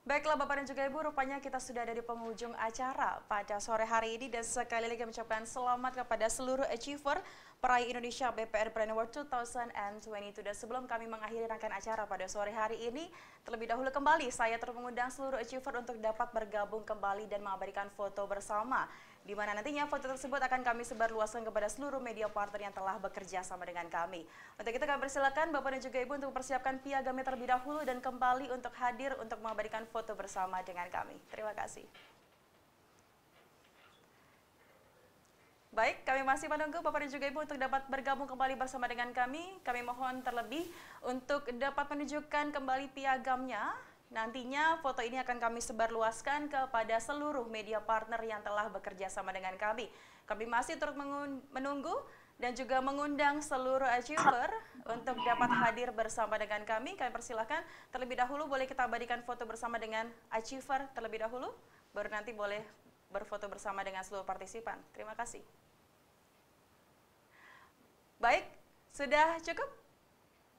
Baiklah Bapak dan juga Ibu, rupanya kita sudah ada di penghujung acara pada sore hari ini dan sekali lagi mengucapkan selamat kepada seluruh achiever peraih Indonesia BPR Brand Award 2022. Dan sebelum kami mengakhiri rangkaian acara pada sore hari ini, terlebih dahulu kembali saya terus mengundang seluruh achiever untuk dapat bergabung kembali dan mengabadikan foto bersama di mana nantinya foto tersebut akan kami sebarluaskan kepada seluruh media partner yang telah bekerja sama dengan kami. Untuk itu kami persilakan Bapak dan juga Ibu untuk mempersiapkan piagamnya terlebih dahulu dan kembali untuk hadir untuk mengabadikan foto bersama dengan kami. Terima kasih. Baik, kami masih menunggu Bapak dan juga Ibu untuk dapat bergabung kembali bersama dengan kami. Kami mohon terlebih untuk dapat menunjukkan kembali piagamnya. Nantinya foto ini akan kami sebarluaskan kepada seluruh media partner yang telah bekerja sama dengan kami. Kami masih terus menunggu dan juga mengundang seluruh achiever untuk dapat hadir bersama dengan kami. Kami persilahkan terlebih dahulu boleh kita abadikan foto bersama dengan achiever terlebih dahulu, baru nanti boleh berfoto bersama dengan seluruh partisipan. Terima kasih. Baik, sudah cukup?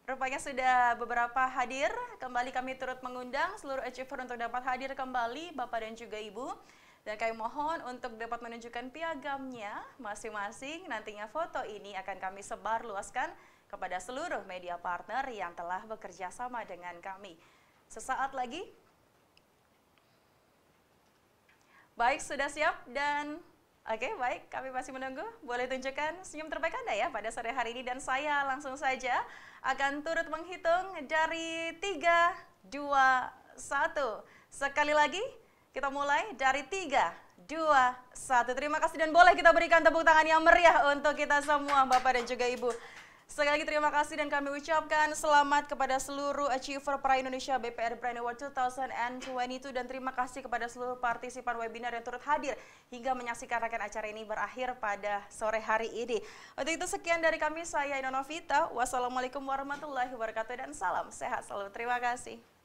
Rupanya sudah beberapa hadir. Kembali kami turut mengundang seluruh achiever untuk dapat hadir kembali, Bapak dan juga Ibu. Dan kami mohon untuk dapat menunjukkan piagamnya masing-masing. Nantinya foto ini akan kami sebarluaskan kepada seluruh media partner yang telah bekerja sama dengan kami. Sesaat lagi. Baik, sudah siap dan... Oke, baik. Kami masih menunggu. Boleh tunjukkan senyum terbaik Anda ya pada sore hari ini. Dan saya langsung saja akan turut menghitung dari 3, 2, 1. Sekali lagi, kita mulai dari 3, 2, 1. Terima kasih dan boleh kita berikan tepuk tangan yang meriah untuk kita semua, Bapak dan juga Ibu. Sekali lagi terima kasih dan kami ucapkan selamat kepada seluruh achiever Pra Indonesia BPR Brand Award 2022 dan terima kasih kepada seluruh partisipan webinar yang turut hadir hingga menyaksikan rangkaian acara ini berakhir pada sore hari ini. Untuk itu sekian dari kami, saya Ino Novita. Wassalamualaikum warahmatullahi wabarakatuh dan salam sehat selalu. Terima kasih.